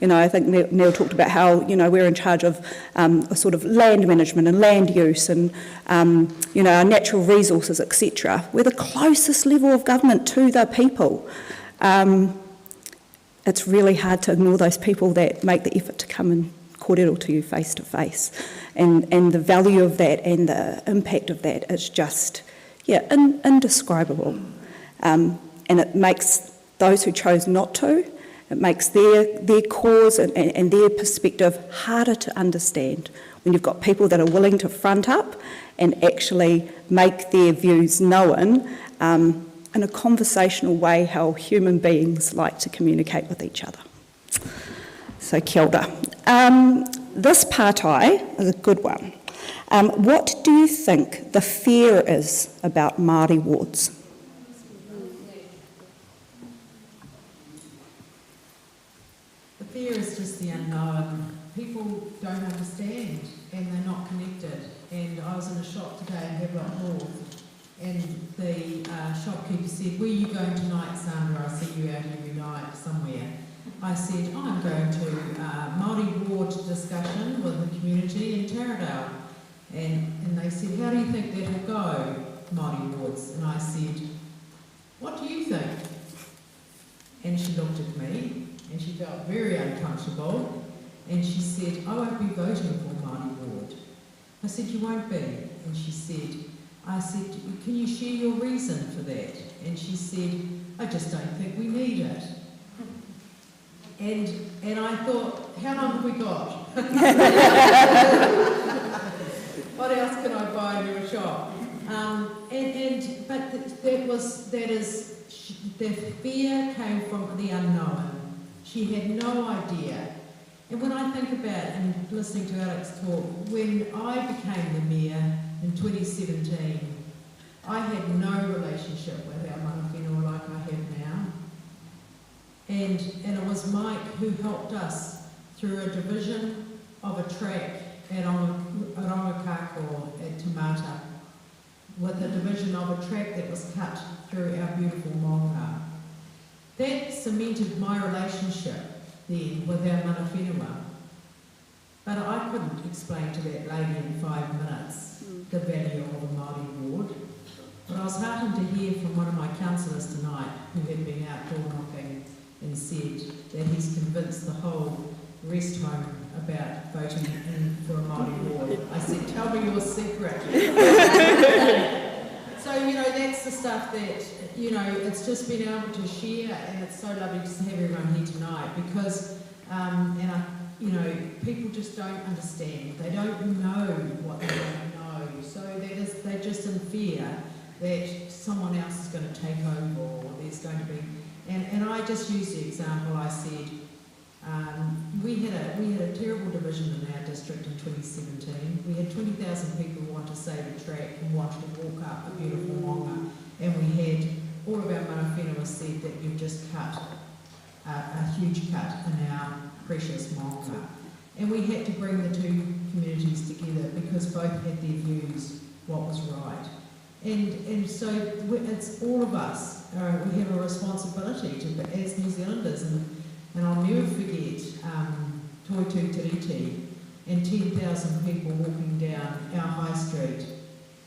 I think Neil talked about how, we're in charge of sort of land management and land use and, our natural resources, etc. We're the closest level of government to the people. It's really hard to ignore those people that make the effort to come and kōrero to you face to face. And the value of that and the impact of that is just, indescribable. And it makes those who chose not to, it makes their cause and their perspective harder to understand when you've got people that are willing to front up and actually make their views known in a conversational way, how human beings like to communicate with each other. So kia ora. This pātai is a good one. What do you think the fear is about Māori wards? The fear is just the unknown. People don't understand and they're not connected. And I was in a shop today in Havelock North and the shopkeeper said, "Where are you going tonight, Sandra? I see you out every night somewhere." I said, "I'm going to Māori ward discussion with the community in Taradale." And they said, "How do you think that'll go, Māori wards?" And I said, "What do you think?" And she looked at me and she felt very uncomfortable and she said, "I won't be voting for Māori ward." I said, "You won't be?" And she said, I said, "Can you share your reason for that?" And she said, "I just don't think we need it." And I thought, how long have we got? What else can I buy in your shop? But the fear came from the unknown. She had no idea. And when I think about it and listening to Alex talk, when I became the mayor in 2017, I had no relationship with our mana whenua like I have now. And it was Mike who helped us through a division of a track at Rongakako at Tamata, with a division of a track that was cut through our beautiful Māora. That cemented my relationship then with our mana whenua. But I couldn't explain to that lady in 5 minutes the value of a Māori ward. But I was heartened to hear from one of my councillors tonight who had been out door knocking and said that he's convinced the whole rest home about voting in for a Māori ward. I said, tell me your secret. So, you know, that's the stuff that, you know, it's just been able to share, and it's so lovely to have everyone here tonight because, you know, people just don't understand. They don't know what they don't know. So they're just in fear that someone else is going to take over or there's going to be... And I just used the example, I said, we had a terrible division in our district in 2017. We had 20,000 people who wanted to save a track and wanted to walk up a beautiful wonga. And we had, all of our mana whenua said that you've just cut a huge cut in our precious wonga. And we had to bring the two communities together because both had their views what was right. And so it's all of us, we have a responsibility to, as New Zealanders, and I'll never forget Toi Tū Tiriti and 10,000 people walking down our high street,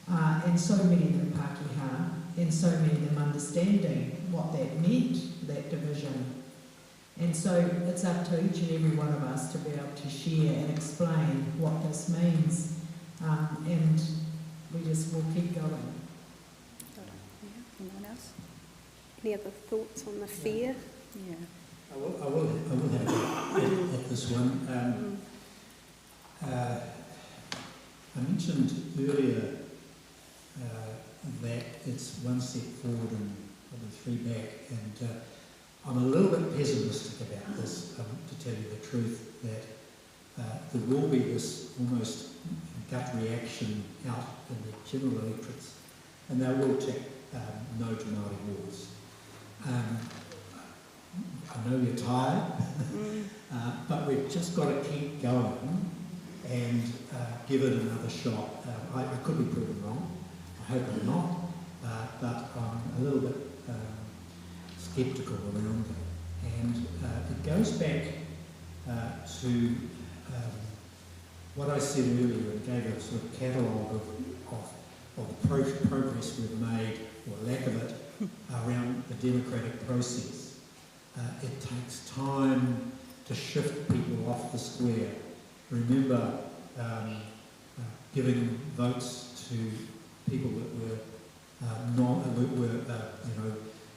and so many of them Pākehā, and so many of them understanding what that meant, that division. And so it's up to each and every one of us to be able to share and explain what this means, and we just will keep going. Anyone else? Any other thoughts on the fear? Yeah. I will have a look at this one. I mentioned earlier that it's one step forward and probably three back, and I'm a little bit pessimistic about this, to tell you the truth, that there will be this almost gut reaction out in the general electorates, and they will tick no to Māori wards. I know you're tired, but we've just got to keep going and give it another shot. I could be proven wrong. I hope I'm not, but I'm a little bit sceptical around that. And it goes back to what I said earlier and gave a sort of catalogue of the progress we've made, or lack of it, around the democratic process. It takes time to shift people off the square. Remember giving votes to people that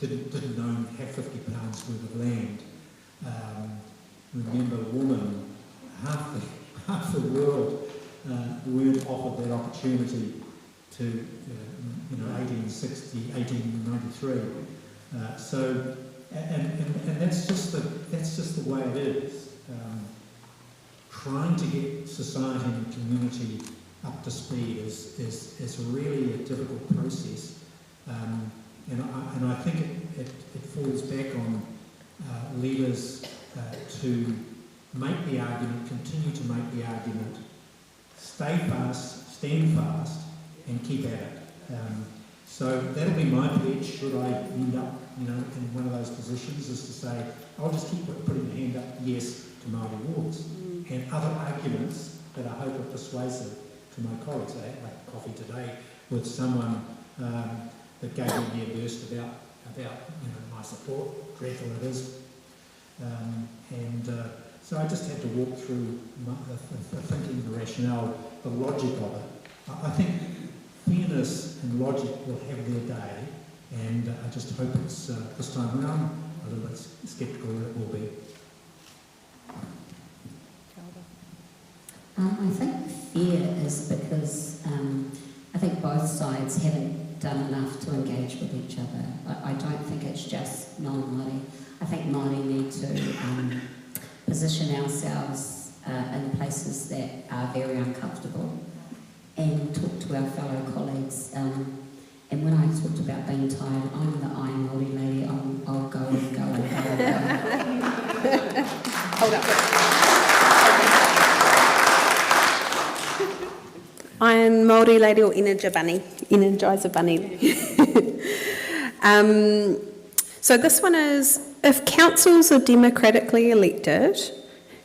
didn't own, have 50 pounds worth of land. Remember women, half the world weren't offered that opportunity to 1860, 1893. And that's just the way it is. Trying to get society and community up to speed is really a difficult process, and I think it falls back on leaders to make the argument, continue to make the argument, stay fast, stand fast, and keep at it. So that'll be my pledge should I end up, in one of those positions, is to say, I'll just keep putting the hand up, yes, to Māori wards, and other arguments that I hope are persuasive to my colleagues. I had coffee today with someone that gave me their burst about my support, dreadful it is, so I just had to walk through the thinking, the rationale, the logic of it. I think fairness and logic will have their day, and I just hope it's this time around a little bit sceptical that it will be. I think fear is because I think both sides haven't done enough to engage with each other. I don't think it's just non-Māori. I think Māori need to position ourselves in places that are very uncomfortable and talk to our fellow colleagues. And when I talked about being tired, I'm the Iron Māori lady. I'll go and go and go and go. Hold up. Iron Māori lady or Energizer bunny. So this one is, if councils are democratically elected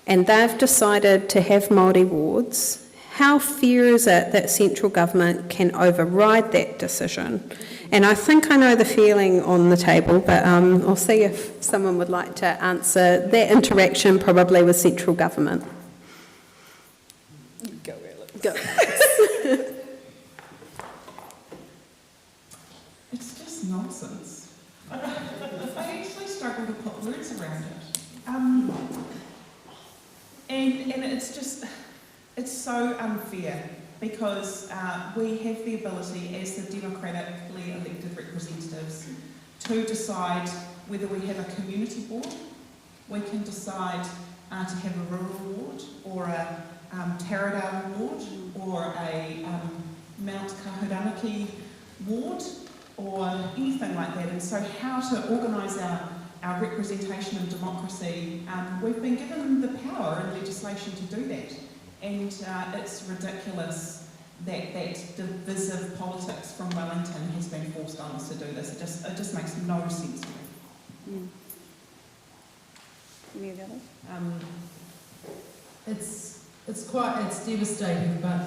and they've decided to have Māori wards, how fair is it that central government can override that decision? And I think I know the feeling on the table, but I'll see if someone would like to answer that interaction probably with central government. Go, Alex. Go. it's so unfair because we have the ability as the democratically elected representatives to decide whether we have a community board, we can decide to have a rural ward or a Taradale ward or a Mount Kahuranaki ward or anything like that. And so how to organise our representation and democracy, we've been given the power in legislation to do that. And it's ridiculous that divisive politics from Wellington has been forced on us to do this. It just makes no sense to me. Any of the others? It's devastating, but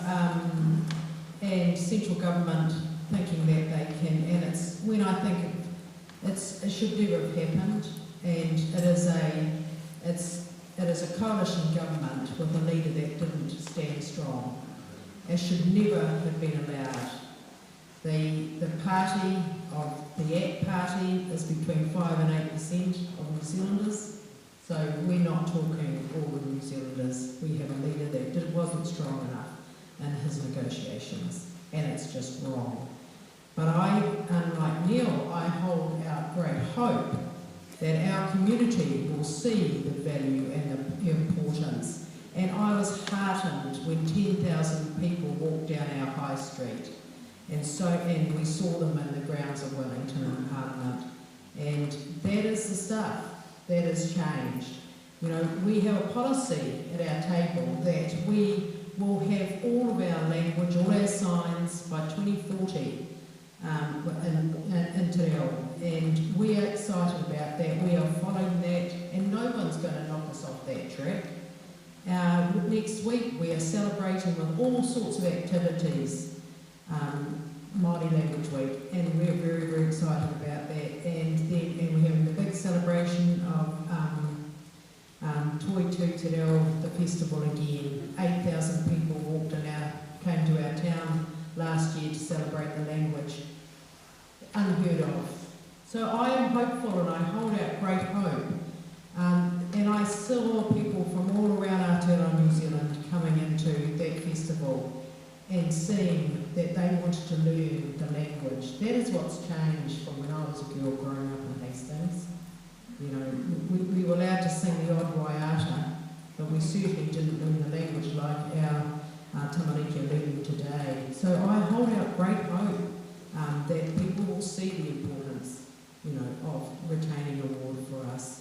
and central government thinking that they can, and it's when I think it should never have happened, and it is a coalition government with a leader that didn't stand strong. It should never have been allowed. The party of the ACT party is between 5 and 8% of New Zealanders. So we're not talking all the New Zealanders. We have a leader that wasn't strong enough in his negotiations, and it's just wrong. But unlike Neil, I hold out great hope that our community will see the value and the importance. And I was heartened when 10,000 people walked down our high street, and we saw them in the grounds of Wellington and Parliament. And that is the stuff that has changed. You know, we have a policy at our table that we will have all of our language, all our signs by 2040 in Te Reo. And we are excited about that. We are following that, and no one's going to knock us off that track. Next week we are celebrating with all sorts of activities, Māori Language Week, and we're very, very excited about that. And we're having the big celebration of Toi Tū Te Reo, the festival again. 8,000 people came to our town last year to celebrate the language. Unheard of. So I am hopeful and I hold out great hope. And I saw people from all around Aotearoa New Zealand coming into that festival and seeing that they wanted to learn the language. That is what's changed from when I was a girl growing up in Hastings. You know, we were allowed to sing the odd waiata, but we certainly didn't learn the language like our tamariki are learning today. So I hold out great hope that people will see the importance, you know, of retaining a ward for us.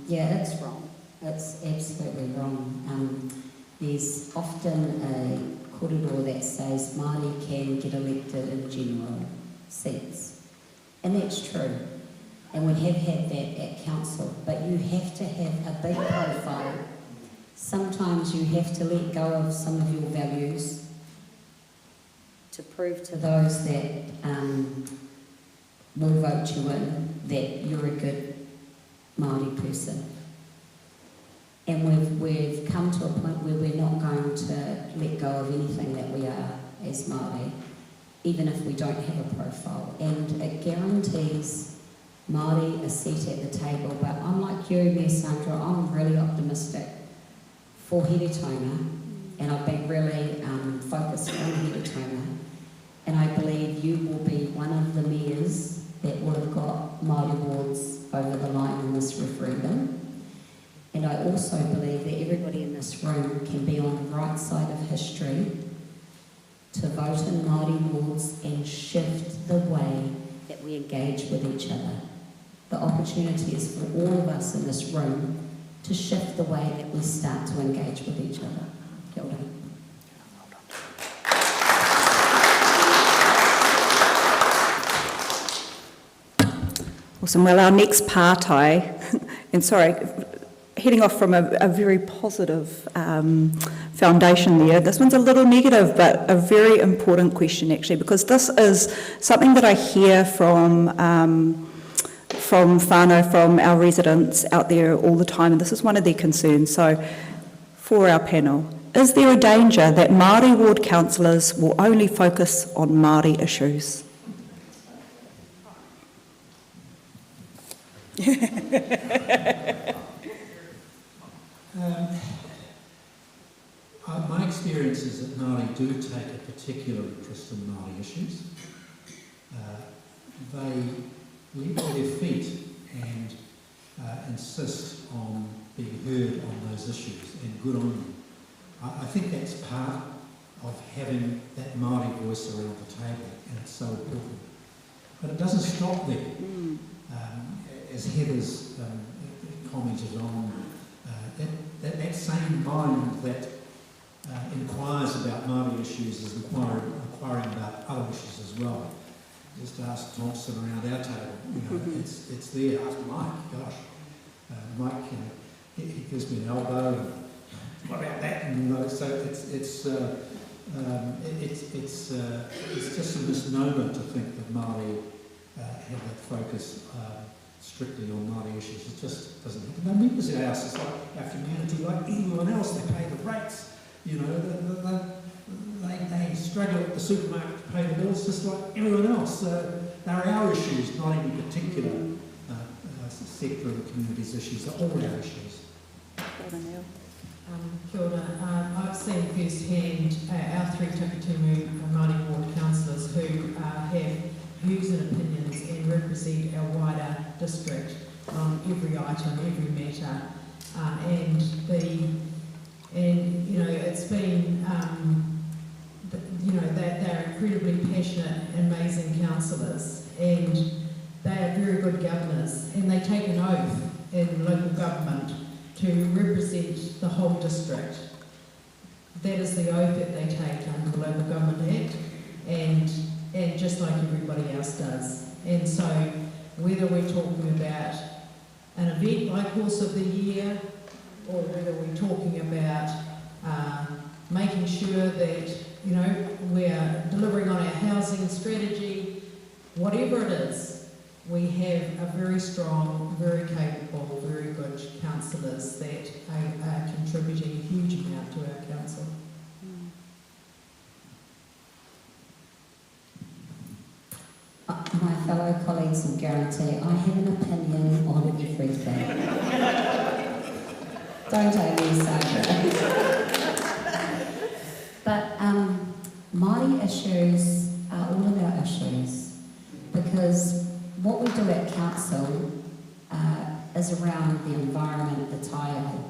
Yeah, it's wrong. It's absolutely wrong. There's often a korero that says Māori can get elected in general seats. And that's true. And we have had that at council. But you have to have a big profile. Sometimes you have to let go of some of your values to prove to those that will vote you in that you're a good Māori person. And we've come to a point where we're not going to let go of anything that we are as Māori, even if we don't have a profile. And it guarantees Māori a seat at the table. But unlike you, Mayor Sandra, I'm really optimistic for Heretona, and I've been really focused on Heretona. And I believe you will be one of the mayors that will have got Māori wards over the line in this referendum. And I also believe that everybody in this room can be on the right side of history to vote in Māori wards and shift the way that we engage with each other. The opportunity is for all of us in this room to shift the way that we start to engage with each other. Kia ora. Awesome. Well, our next partai, and sorry, heading off from a very positive foundation there, this one's a little negative, but a very important question actually, because this is something that I hear from whānau, from our residents out there all the time, and this is one of their concerns. So, for our panel, is there a danger that Māori ward councillors will only focus on Māori issues? My experience is that Māori do take a particular interest in Māori issues. They leap to their feet and insist on being heard on those issues, and good on them. I think that's part of having that Māori voice around the table, and it's so important. But it doesn't stop there. As Heather's commented on, that same mind that inquires about Māori issues is inquiring about other issues as well. Just ask Thompson around our table, it's there. Ask Mike, gosh. Mike, he gives me an elbow, and what about that? And, so it's just a misnomer to think that Māori have that focus strictly on Māori issues. It just doesn't happen. No members of ours, it's like our community, like anyone else, they pay the rates. They struggle at the supermarket to pay the bills just like everyone else. They're our issues, not any particular sector of the community's issues. They're all our issues. Kia ora. I've seen firsthand our three Takitimu Māori ward councillors who have views and opinions and represent our wider district on every item, every matter, it's been they're incredibly passionate, amazing councillors, and they are very good governors, and they take an oath in local government to represent the whole district. That is the oath that they take under the Local Government Act, and just like everybody else does. And so whether we're talking about an event like Horse of the Year, or whether we're talking about making sure that we're delivering on our housing strategy, whatever it is, we have a very strong, very capable, very good councillors that are contributing a huge amount to our council. My fellow colleagues will guarantee I have an opinion on everything. Don't only say that. But Māori issues are all of our issues, because what we do at council is around the environment, the taiao,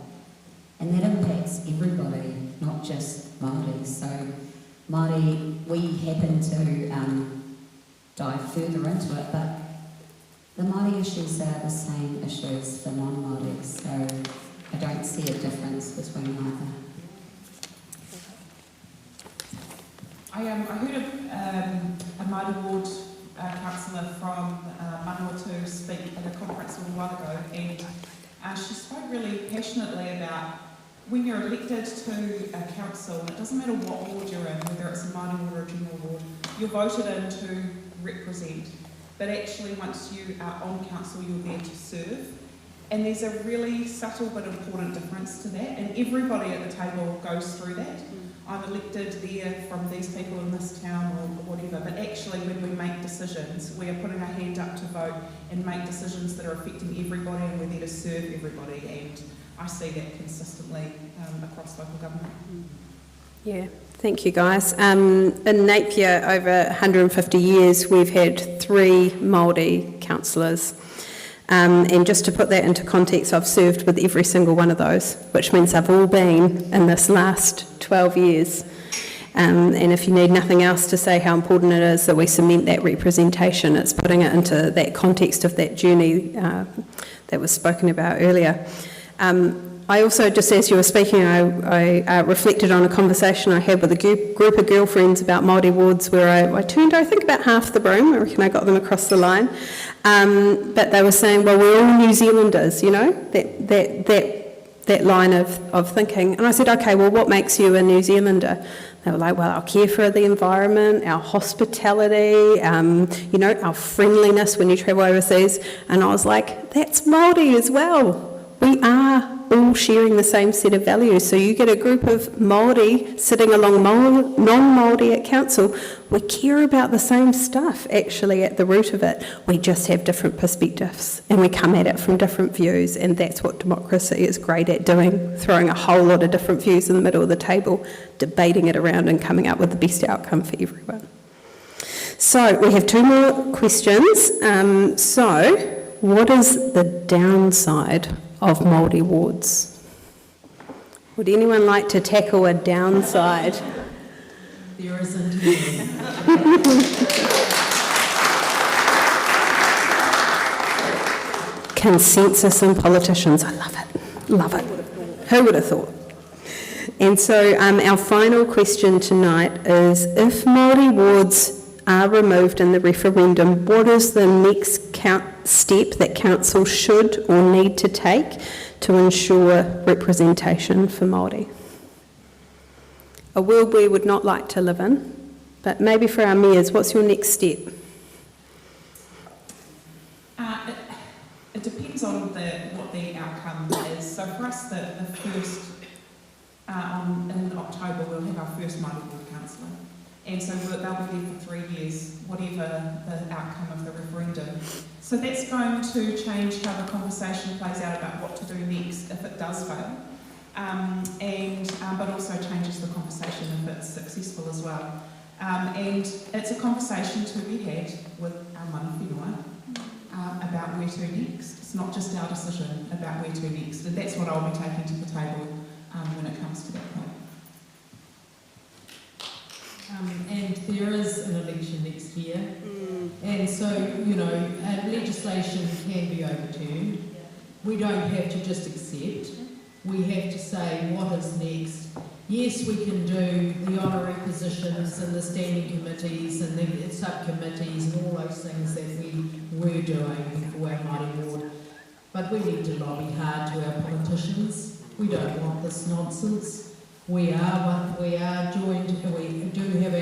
and that impacts everybody, not just Māori. So Māori, we happen to dive further into it, but the Māori issues are the same issues for non-Māori, so I don't see a difference between either. I heard a Māori ward councillor from Manawatu speak at a conference a little while ago, and she spoke really passionately about when you're elected to a council, it doesn't matter what ward you're in, whether it's a Māori ward or a general ward, you're voted in to represent, but actually once you are on council you're there to serve, and there's a really subtle but important difference to that, and everybody at the table goes through that. I'm elected there from these people in this town or whatever, but actually when we make decisions, we are putting our hand up to vote and make decisions that are affecting everybody, and we're there to serve everybody, and I see that consistently across local government. Yeah, thank you guys. In Napier, over 150 years, we've had 3 Māori councillors. And just to put that into context, I've served with every single one of those, which means they've all been in this last 12 years. And if you need nothing else to say how important it is that we cement that representation, it's putting it into that context of that journey that was spoken about earlier. I also, just as you were speaking, I reflected on a conversation I had with a group of girlfriends about Māori wards, where I turned, I think, about half the room. I reckon I got them across the line. But they were saying, well, we're all New Zealanders, that line of thinking. And I said, okay, well, what makes you a New Zealander? They were like, well, our care for the environment, our hospitality, our friendliness when you travel overseas. And I was like, that's Māori as well. we are all sharing the same set of values. So you get a group of Māori sitting along non-Māori at council. We care about the same stuff, actually, at the root of it. We just have different perspectives and we come at it from different views, and that's what democracy is great at doing, throwing a whole lot of different views in the middle of the table, debating it around and coming up with the best outcome for everyone. So we have 2 more questions. So what is the downside of Māori wards? Would anyone like to tackle a downside? There isn't any. Consensus in politicians. I love it. Love it. Who would have thought? And so our final question tonight is, if Māori wards are removed in the referendum, what is the next step that council should or need to take to ensure representation for Māori? A world we would not like to live in, but maybe for our mayors, what's your next step? It depends on what the outcome is. So for us, the first, in October, we'll have our first Māori Ward Councillor. And so they'll be there for 3 years, whatever the outcome of the referendum. So that's going to change how the conversation plays out about what to do next if it does fail. But also changes the conversation if it's successful as well. And it's a conversation to be had with our mana whenua about where to next. It's not just our decision about where to next. And that's what I'll be taking to the table when it comes to that point. And there is an election next year, and so, you know, legislation can be overturned. We don't have to just accept. We have to say what is next. Yes, we can do the honorary positions and the standing committees and the subcommittees and all those things that we were doing before our Māori ward, but we need to lobby hard to our politicians. We don't want this nonsense. We are joined, we do have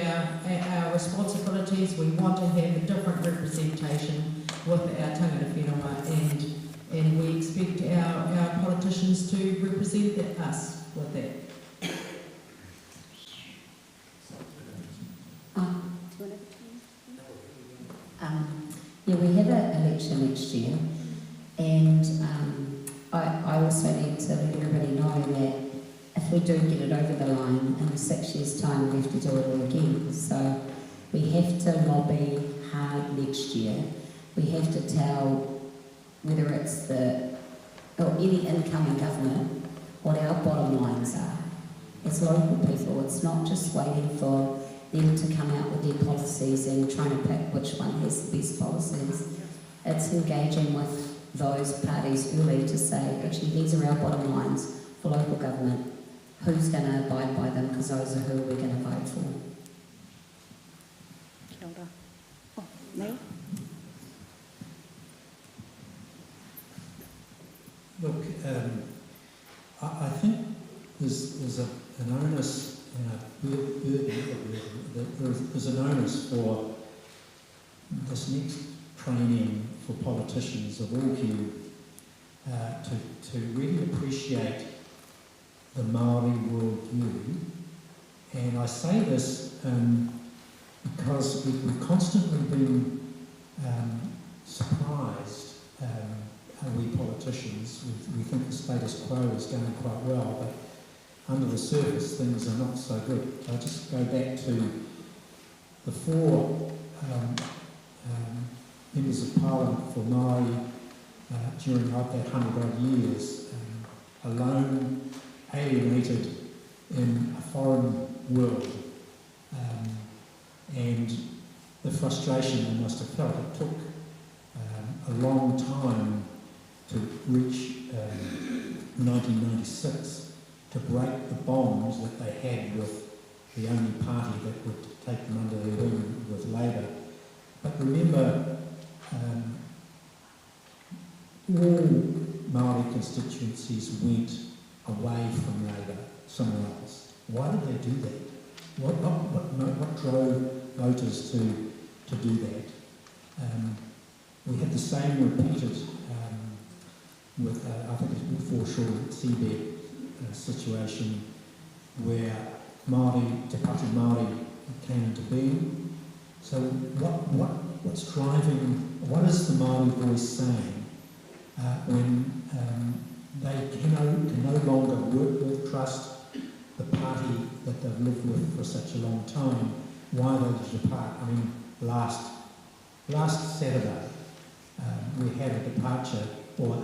our responsibilities. We want to have a different representation with our tangata whenua, and we expect our politicians to represent us with that. Yeah, we have an election next year, and I also need to let everybody know that if we do get it over the line, in 6 years' time we have to do it all again. So we have to lobby hard next year. We have to tell, whether it's any incoming government, what our bottom lines are. As local people, it's not just waiting for them to come out with their policies and trying to pick which one has the best policies. It's engaging with those parties early to say, actually, these are our bottom lines for local government. Who's going to abide by them, because those are who we're going to vote for. Kia ora. Oh, Neil? Look, I think there's an onus, there's an onus for this next training for politicians of all hue to really appreciate the Maori worldview. And I say this because we've constantly been surprised, we politicians. We think the status quo is going quite well, but under the surface things are not so good. I'll just go back to the 4 members of Parliament for Maori during that 100-odd years, alone, alienated in a foreign world, and the frustration they must have felt. It took a long time to reach 1996 to break the bonds that they had with the only party that would take them under their wing, with Labour. But remember, all Maori constituencies went away from Labour somewhere else. Why did they do that? What drove voters to do that? We had the same repeated with, I think it's foreshore seabed situation where Te Pati Māori came into being. So what's driving, what is the Māori voice saying when they can no longer work with, trust the party that they've lived with for such a long time? Why they depart? I mean, last Saturday we had a departure or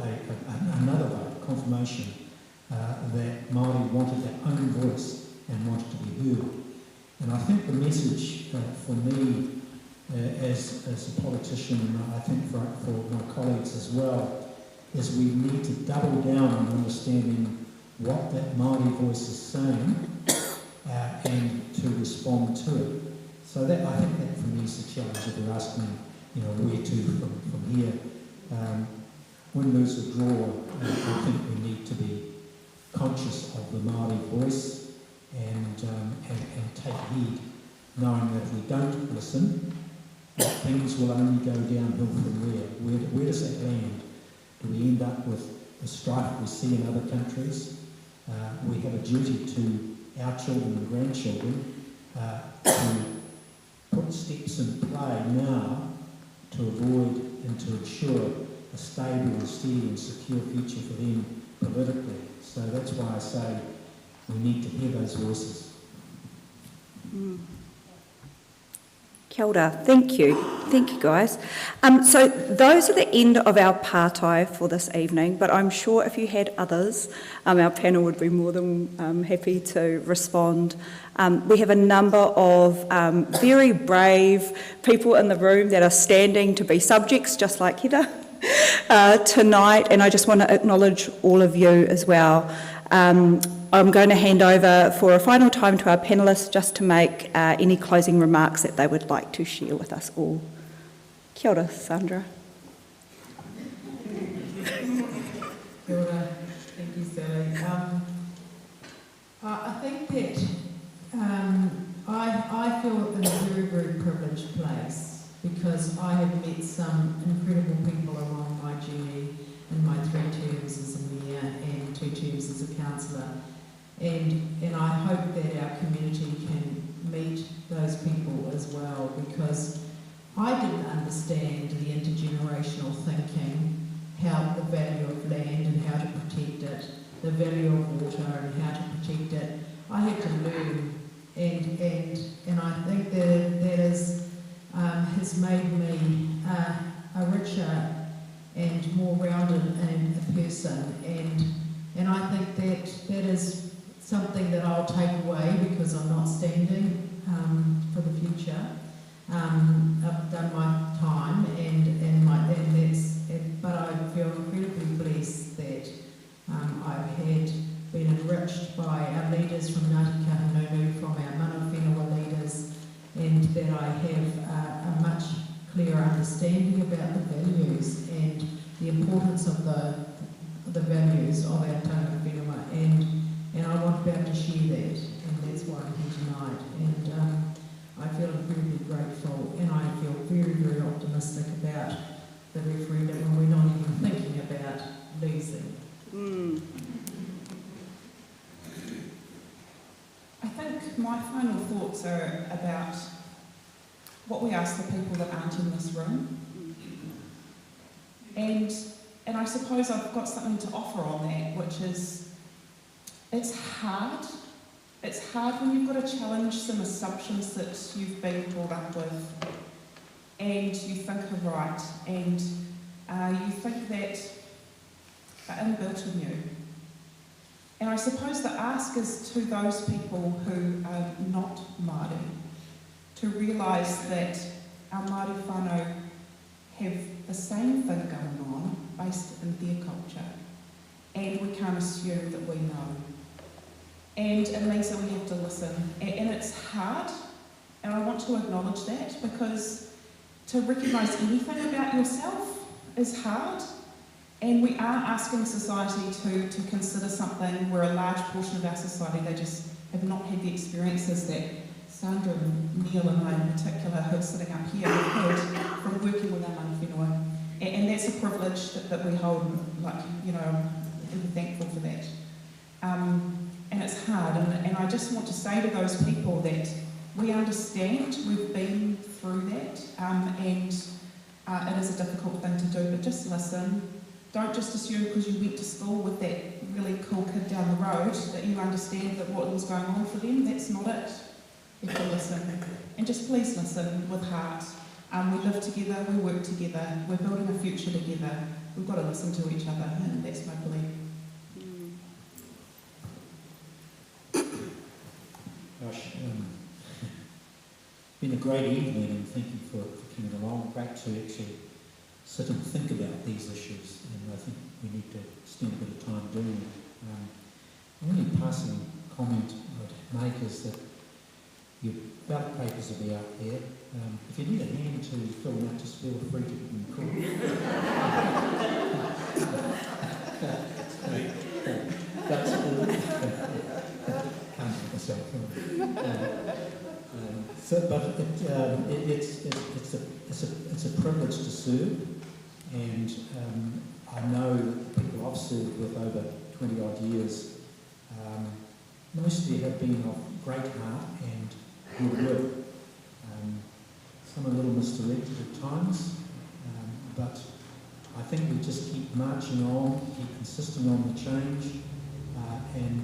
another vote, confirmation that Māori wanted their own voice and wanted to be heard. And I think the message for me as a politician, and I think for my colleagues as well, is we need to double down on understanding what that Māori voice is saying and to respond to it. So that, I think that for me is the challenge if you're asking, where to from here. Win, lose or draw, I think we need to be conscious of the Māori voice and take heed, knowing that if we don't listen, that things will only go downhill from there. Where does that land? Do we end up with the strife we see in other countries? We have a duty to our children and grandchildren to put steps in play now to avoid and to ensure a stable and steady and secure future for them politically. So that's why I say we need to hear those voices. Kia ora. Thank you guys. So those are the end of our pārtai for this evening, but I'm sure if you had others, our panel would be more than happy to respond. We have a number of very brave people in the room that are standing to be subjects, just like Heather, tonight, and I just want to acknowledge all of you as well. I'm going to hand over for a final time to our panellists just to make any closing remarks that they would like to share with us all. Kia ora, Sandra. Kia ora. Thank you, Sally. I think that I feel in a very, very privileged place because I have met some incredible people along my journey in my 3 terms as a mayor and 2 terms as a councillor. And I hope that our community can meet those people as well, because I didn't understand the intergenerational thinking, how the value of land and how to protect it, the value of water and how to protect it. I had to learn, and I think that has made me a richer and more rounded a person, and I think that is something that I'll take away because I'm not standing for the future. I've done my time, but I feel incredibly blessed that I've been enriched by our leaders from Ngāti Kahungunu, from our mana whenua leaders, and that I have a much clearer understanding about the values and the importance of the values of our tanga whenua, and I want to be able to share that, and that's why I'm here tonight. And I feel incredibly grateful, and I feel very, very optimistic about the referendum, and we're not even thinking about losing. I think my final thoughts are about what we ask the people that aren't in this room. And I suppose I've got something to offer on that, which is it's hard. It's hard when you've got to challenge some assumptions that you've been brought up with and you think are right, and you think that are inbuilt in you. And I suppose the ask is to those people who are not Māori to realise that our Māori whānau have the same thing going on based in their culture, and we can't assume that we know. And it means that we have to listen. And it's hard, and I want to acknowledge that, because to recognise anything about yourself is hard. And we are asking society to consider something where a large portion of our society, they just have not had the experiences that Sandra and Neil and I in particular, who are sitting up here, have had from working with our mana whenua. and that's a privilege that we hold, like, you know, I'm really thankful for that. And it's hard, and I just want to say to those people that we understand, we've been through that, and it is a difficult thing to do, but just listen. Don't just assume because you went to school with that really cool kid down the road that you understand that what was going on for them. That's not it. You have to listen. And just please listen with heart. We live together, we work together, we're building a future together. We've got to listen to each other, and that's my belief. Gosh, been a great evening, and thank you for coming along. Great to actually sit and think about these issues, and I think we need to spend a bit of time doing it. The only passing comment I'd make is that your ballot papers will be out there. If you need a hand to fill them out, just feel free to give them a call. Can't help myself. It's a privilege to serve, and I know that the people I've served with over 20 odd years, mostly have been of great heart and goodwill. Some are a little misdirected at times, but I think we just keep marching on, keep insisting on the change, and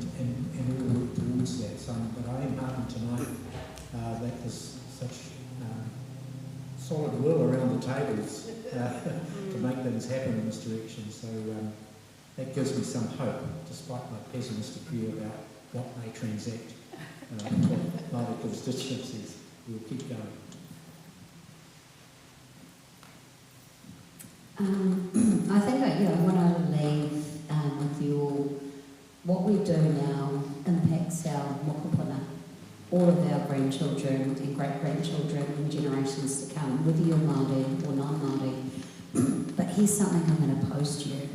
we'll work towards that. But I am heartened tonight that there's such solid will around the tables to make things happen in this direction. So that gives me some hope, despite my pessimistic view about what may transact with my constituencies. We'll keep going. I think I want to leave with you all. What we do now impacts our mokopuna, all of our grandchildren and great-grandchildren and generations to come, whether you're Māori or non-Māori. But here's something I'm going to pose to you.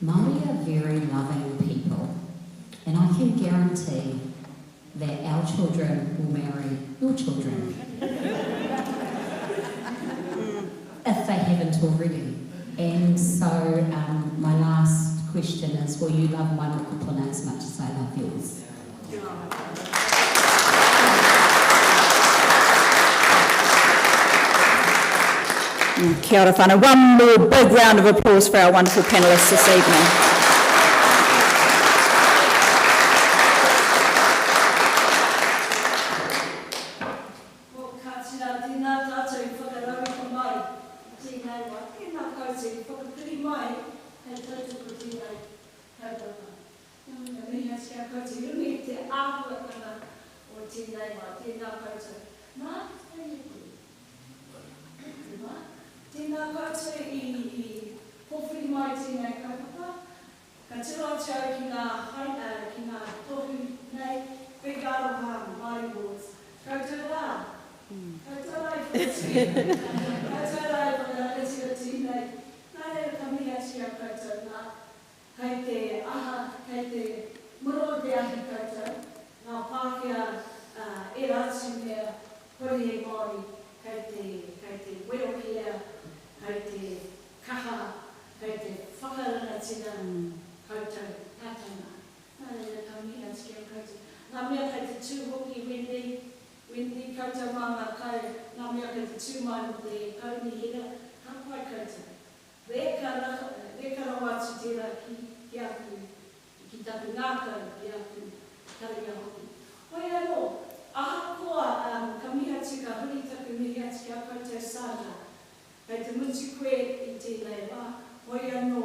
Māori are very loving people, and I can guarantee that our children will marry your children. If they haven't already. And so my last question is, will you love my mokopuna as much as I love yours? Kia ora whānau. One more big round of applause for our wonderful panellists this evening. Tēnā koutou i hōwhiri mai tēnei kaupapa. Ka tiro atu au ki ngā tohu nei, Big Aroha Māori Wars. Koutou rā. Koutou rā i whakatui. Koutou rā i whakatui tēnei. Nā reira ka mihi atu au koutou nā. Kei te aha, kei te muro te ahi koutou. Ngā Pākehā e rātu mea hori e Māori. Kei te werohia, kei te kaha, kei te whakarangatina koutou tātana. Nā reira ka mihi atu ki au koutou. Nā mea kei te tūhoki Wendy koutou mā ngā kau, nā mea kei te tūmai mo te kauni hira, ka pai koutou. Reka rau atu tērā ki aku, ki taku ngākau, ki aku taringa hoki. Hoi anō, ahakoa ka mihi atu ka huri taku mihi atu ki a koutou Sandra. Kei te mutu koe i tēnei wā, hoi anō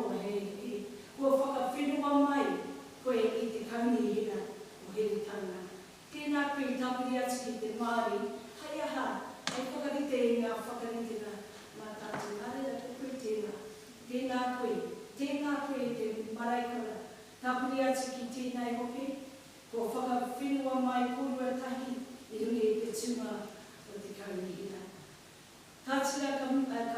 kua whakawhenua mai koe i te kauni hira o Heretanga. Tēnā koe i tapiri atu ki te Māori, hai aha, hei whakarite i ngā whakarite nā tātou. Nā reira koe tēnā. Tēnā koe i te maraikora. Tapiri atu ki tēnei hoki, kua whakawhenua mai kōrua tahi i rungi i te tūma o te kauni hira. Tātira ka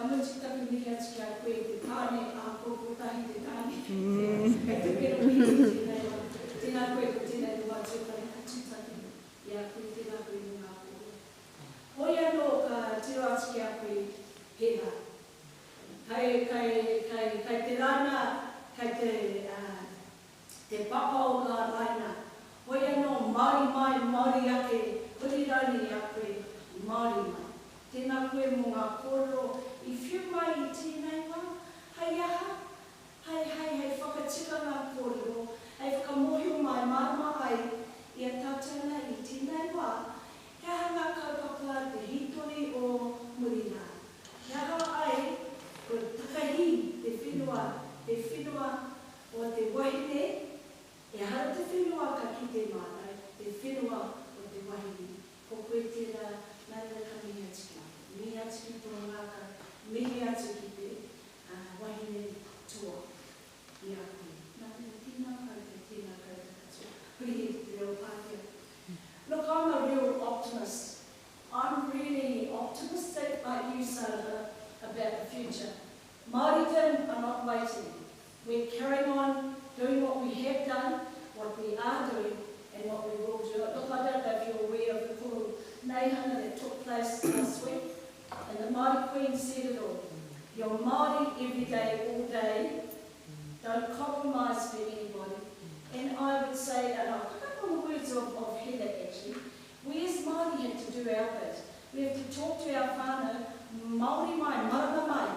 mutu taku mihi atu ki a koe te tāne a kōko tahi te tāne. Kei te pero mihi tēnei wā. Tēnā koe ko tēnei wā tūtari ka tūtaki. Ia koe tēnā koe i ngā kōko. Hoi anō ka tiro atu ki a koe pēnā. Kei te rana, kei te papa o ngā raina. Hoi anō Māori mai, Māori ake, hurirani a koe, Māori mai. Tēnā koe mō ngā kōrero, I whiu mai I tēnei wā, hei aha, hei whakatika ngā kōrero, hei whakamohio mai marama ai, I a tātou nei I tēnei wā, kia hanga kaupapa te hitori o Murira. Kia hanga ai, ko takahi te whenua o te wahine, e hara te whenua ka ki te mātai, te whenua o te wahine. Ko koe tērā, nāra ka mihi atiki. Mihi atiki tō ngāka, mihi atu ki te wahine tua. I a koe. Nāra tēnā koutou katoa. Hui te reo Pākehā. Look, I'm a real optimist. I'm really optimistic, like you, Sandra, about the future. Māoridom are not waiting. We're carrying on doing what we have done, what we are doing, and what we will do. Look, I don't know if you're aware of the full neihana that took place last week, and the Māori Queen said it all. You're Māori every day, all day. Don't compromise for anybody. And I would say, and I'll pick up on the words of Heather actually, we as Māori have to do our bit. We have to talk to our whānau, Māori mai, marama mai.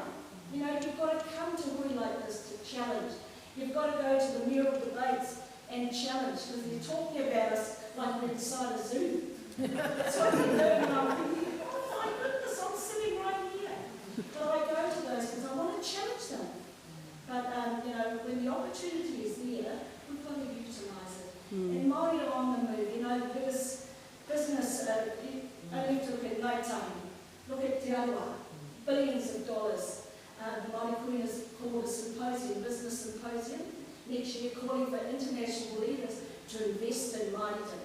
You know, you've got to come to hui like this to challenge. You've got to go to the mural debates and challenge, because they're talking about us like we're inside a zoo. That's what they're doing, and I'm thinking, oh my goodness, I'm sitting right here. But I go to those because I want to challenge them. But, you know, when the opportunity is there, we've got to utilise it. And Māori are on the move. You know, the biggest business, you only have to look at Ngaitangi, look at Te Aroa, billions of dollars. The Māori Queen has called a symposium, business symposium, next year calling for international leaders to invest in Māoridom.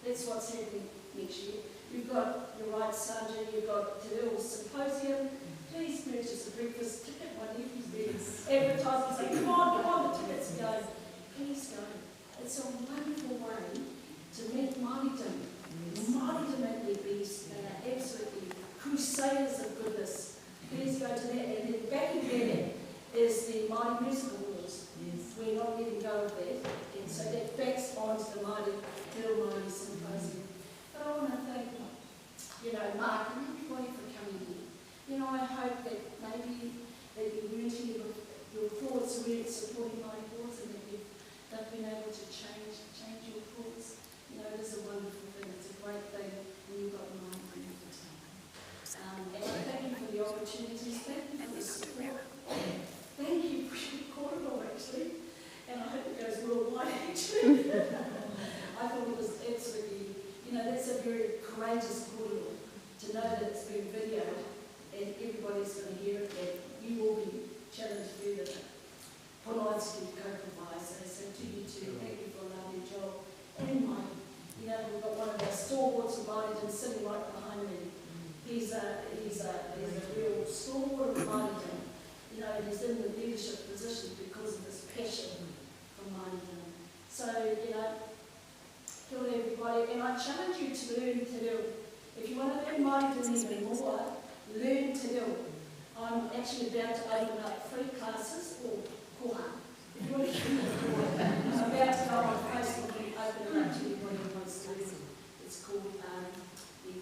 That's what's happening next year. You've got, you're right, Sandra, you've got Te Reo Symposium. Please purchase a breakfast ticket. My nephew's been advertising, saying, come on, the tickets are going. Please go. It's a wonderful way to meet Māoridom. Māoridom at their best. They are absolutely crusaders of goodness. Please go to that. And then backing that is the Māori Musical Awards. Yes. We're not letting go of that. And so that backs onto the Māori Te Reo Māori Symposium. But I want to thank, you know, Mark and everybody for coming here. You know, I hope that maybe that you weren't here with your thoughts weren't supporting my cause, and that they've been able to change your thoughts. You know, it is a wonderful thing. It's a great thing when you've got mind for everything. And I thank you for the opportunities. Thank you for the support. Thank you for your corridor, actually. And I hope it goes worldwide, actually. I thought it was absolutely, you know, that's a very courageous corridor to know that it's been videoed and everybody's going to hear it, that you will be challenged further. Ponoatiki co-proviso. So to you too, thank you for a lovely job. And Mike, you know, we've got one of our stalwarts of Māoridom sitting right behind me. He's a real stalwart of Māoridom. You know, he's in the leadership position because of his passion for Māoridom. So, you know, kia ora everybody, and I challenge you to learn Te Reo. If you want to learn Māoridom even more, learn Te Reo. I'm actually about to open up free classes, or koha. If you want to give me a koha, I'm about to go on Facebook and open it up to anybody who wants to learn. It's called the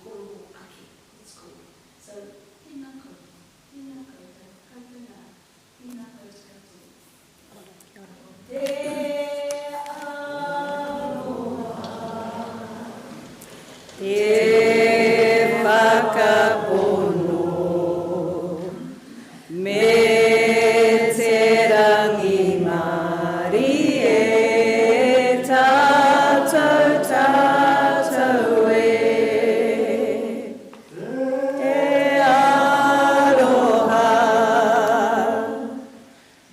Columba Taradale. It's called. So, tēnā koutou, kaupuna, tēnā koutou katoa. Te aloha, te whakapono, me te rangi Māori e tātou tātou e. Te aloha,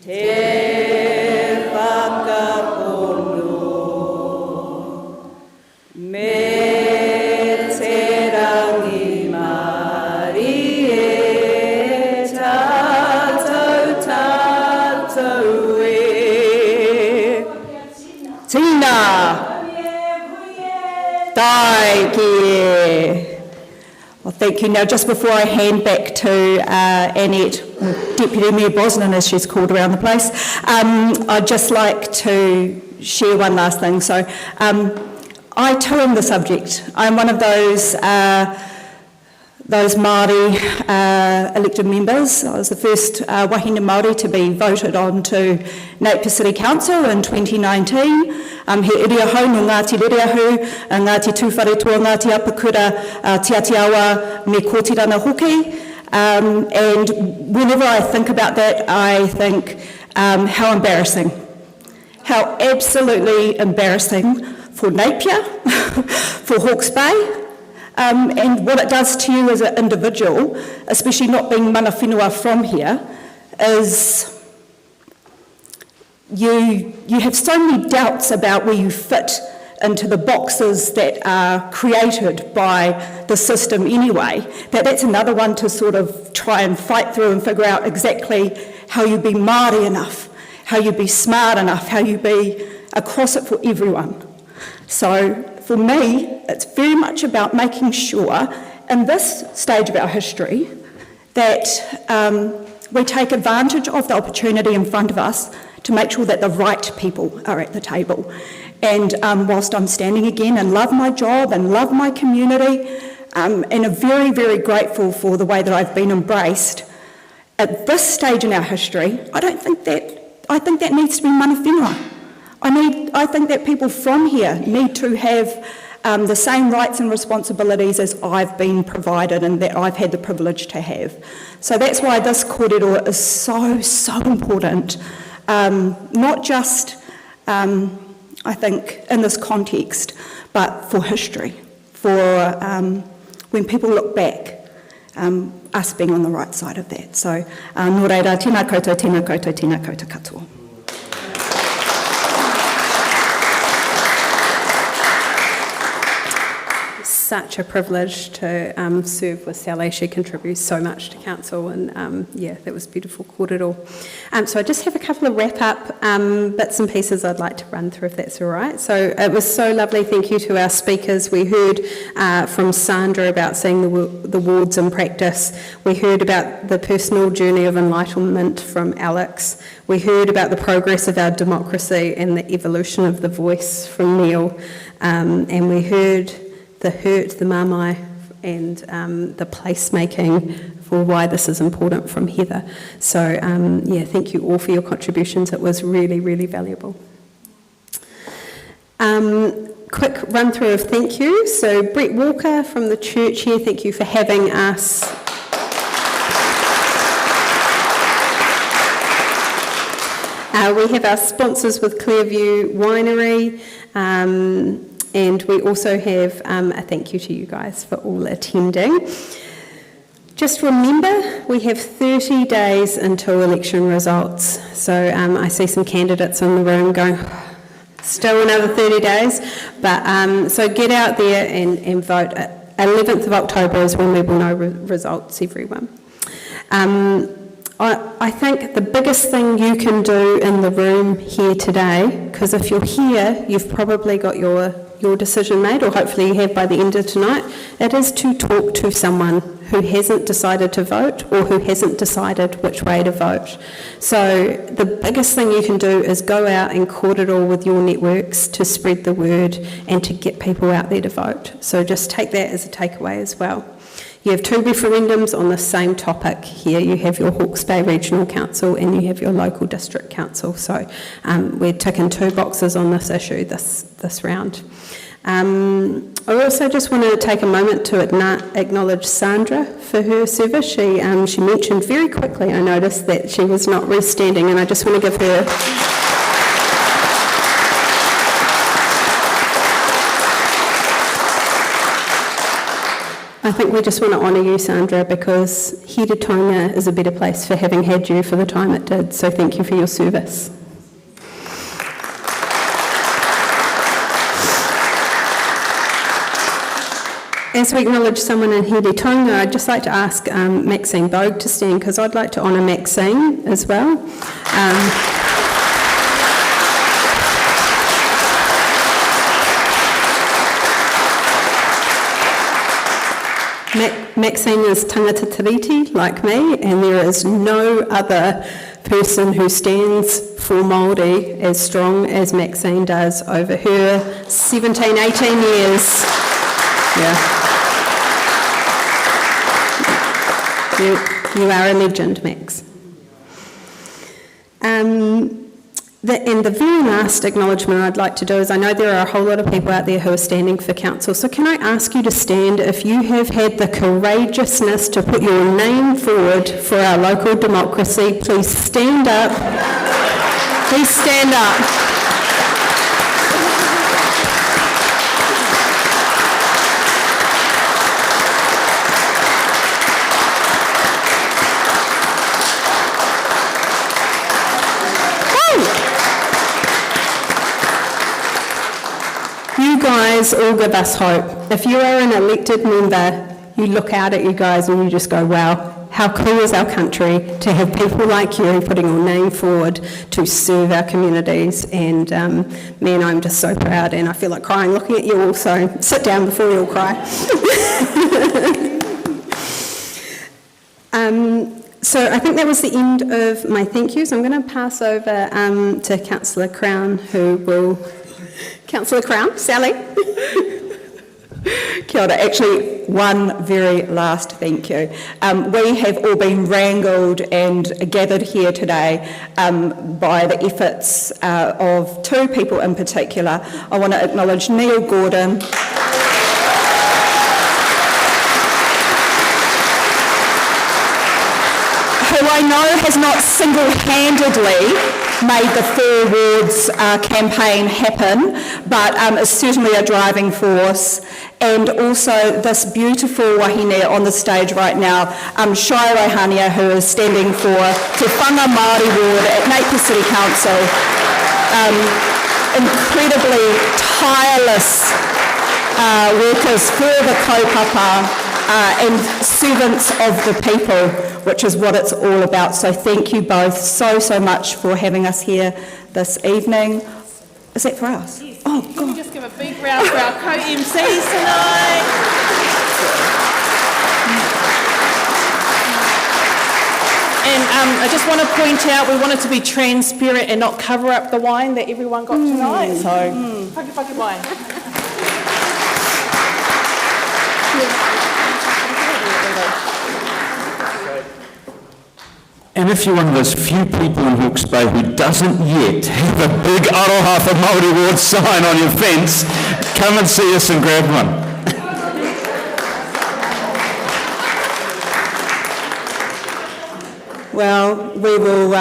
te whakapono, me te rangi Māori e tātou tātou e. Tina! Tai ki e. Well, thank you. Now, just before I hand back to Annette, or Deputy Mayor Brosnan, as she's called around the place, I'd just like to share one last thing. So, I too am the subject. I'm one of those Maori elected members. I was the first Wahine Maori to be voted on to Napier City Council in 2019. He iriahau no Ngāti Rereahu, Ngāti Tūwharetua, Ngāti Apakura, Te Atiawa, me Kōtirana hoki. And whenever I think about that, I think how embarrassing. How absolutely embarrassing for Napier, for Hawke's Bay, and what it does to you as an individual, especially not being mana whenua from here, is you have so many doubts about where you fit into the boxes that are created by the system anyway, that's another one to sort of try and fight through and figure out exactly how you be Māori enough, how you be smart enough, how you be across it for everyone. So for me, it's very much about making sure in this stage of our history that we take advantage of the opportunity in front of us to make sure that the right people are at the table. And whilst I'm standing again and love my job and love my community, and am very, very grateful for the way that I've been embraced, at this stage in our history, I think that needs to be mana whenua. I think that people from here need to have the same rights and responsibilities as I've been provided and that I've had the privilege to have. So that's why this kōrero is so important, not just, I think, in this context, but for history, for when people look back, us being on the right side of that. So, nō reira, tēnā koutou, tēnā koutou, tēnā koutou katoa. Such a privilege to serve with Sally. She contributes so much to council, and that was beautiful kōrero. So I just have a couple of wrap-up bits and pieces I'd like to run through, if that's all right. So it was so lovely. Thank you to our speakers. We heard from Sandra about seeing the wards in practice. We heard about the personal journey of enlightenment from Alex. We heard about the progress of our democracy and the evolution of the voice from Neil. And we heard the hurt, the mamai, and the placemaking for why this is important from Heather. So, thank you all for your contributions. It was really, really valuable. Quick run through of thank you. So, Brett Walker from the church here, thank you for having us. We have our sponsors with Clearview Winery. And we also have a thank you to you guys for all attending. Just remember, we have 30 days until election results. So I see some candidates in the room going, still another 30 days. But so get out there and vote. 11th of October is when we will know results, everyone. I think the biggest thing you can do in the room here today, because if you're here, you've probably got your decision made, or hopefully you have by the end of tonight, it is to talk to someone who hasn't decided to vote or who hasn't decided which way to vote. So the biggest thing you can do is go out and kōrero with your networks to spread the word and to get people out there to vote. So just take that as a takeaway as well. You have two referendums on the same topic here. You have your Hawke's Bay Regional Council and you have your local district council. So we're ticking two boxes on this issue this round. I also just want to take a moment to acknowledge Sandra for her service. She mentioned very quickly, I noticed, that she was not restanding, and I just want to give her... I think we just want to honour you, Sandra, because Hiritonga is a better place for having had you for the time it did, so thank you for your service. As we acknowledge someone in Hiritonga, I'd just like to ask Maxine Bogue to stand, because I'd like to honour Maxine as well. Maxine is tangata tiriti like me, and there is no other person who stands for Māori as strong as Maxine does over her 17, 18 years. Yeah. You are a legend, Max. And the very last acknowledgement I'd like to do is I know there are a whole lot of people out there who are standing for council, so can I ask you to stand if you have had the courageousness to put your name forward for our local democracy? Please stand up. Please stand up. You guys all give us hope. If you are an elected member, you look out at you guys and you just go, wow, how cool is our country to have people like you putting your name forward to serve our communities. And man, I'm just so proud and I feel like crying looking at you all, so sit down before you all cry. So I think that was the end of my thank yous. I'm going to pass over to Councillor Crown, who will... Councillor Crown, Sally. Kia ora. Actually, one very last thank you. We have all been wrangled and gathered here today by the efforts of two people in particular. I want to acknowledge Neil Gordon, who I know has not single-handedly made the Four Wards campaign happen, but is certainly a driving force. And also this beautiful wahine on the stage right now, Shai Raihania, who is standing for Te Whanga Māori Ward at Napier City Council. Incredibly tireless workers for the kaupapa and servants of the people, which is what it's all about. So thank you both so much for having us here this evening. Is that for us? Yes. Oh, Can God. we just give a big round for our co-MCs tonight? And I just want to point out, we wanted to be transparent and not cover up the wine that everyone got tonight. So, whaki wine. And if you're one of those few people in Hawke's Bay who doesn't yet have a big Aroha for Māori Ward sign on your fence, come and see us and grab one. Well, we will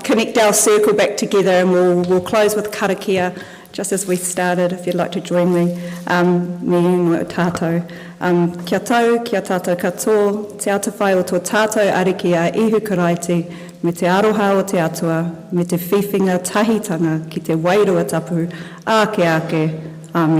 connect our circle back together and we'll close with karakia, just as we started, if you'd like to join me. Me ingoa tātou. Kia tau, kia tātou katoa, te atawhai o tō tātou ariki a ihu karaiti, me te aroha o te atua, me te whiwhinga tahitanga ki te wairua tapu, ake, amen.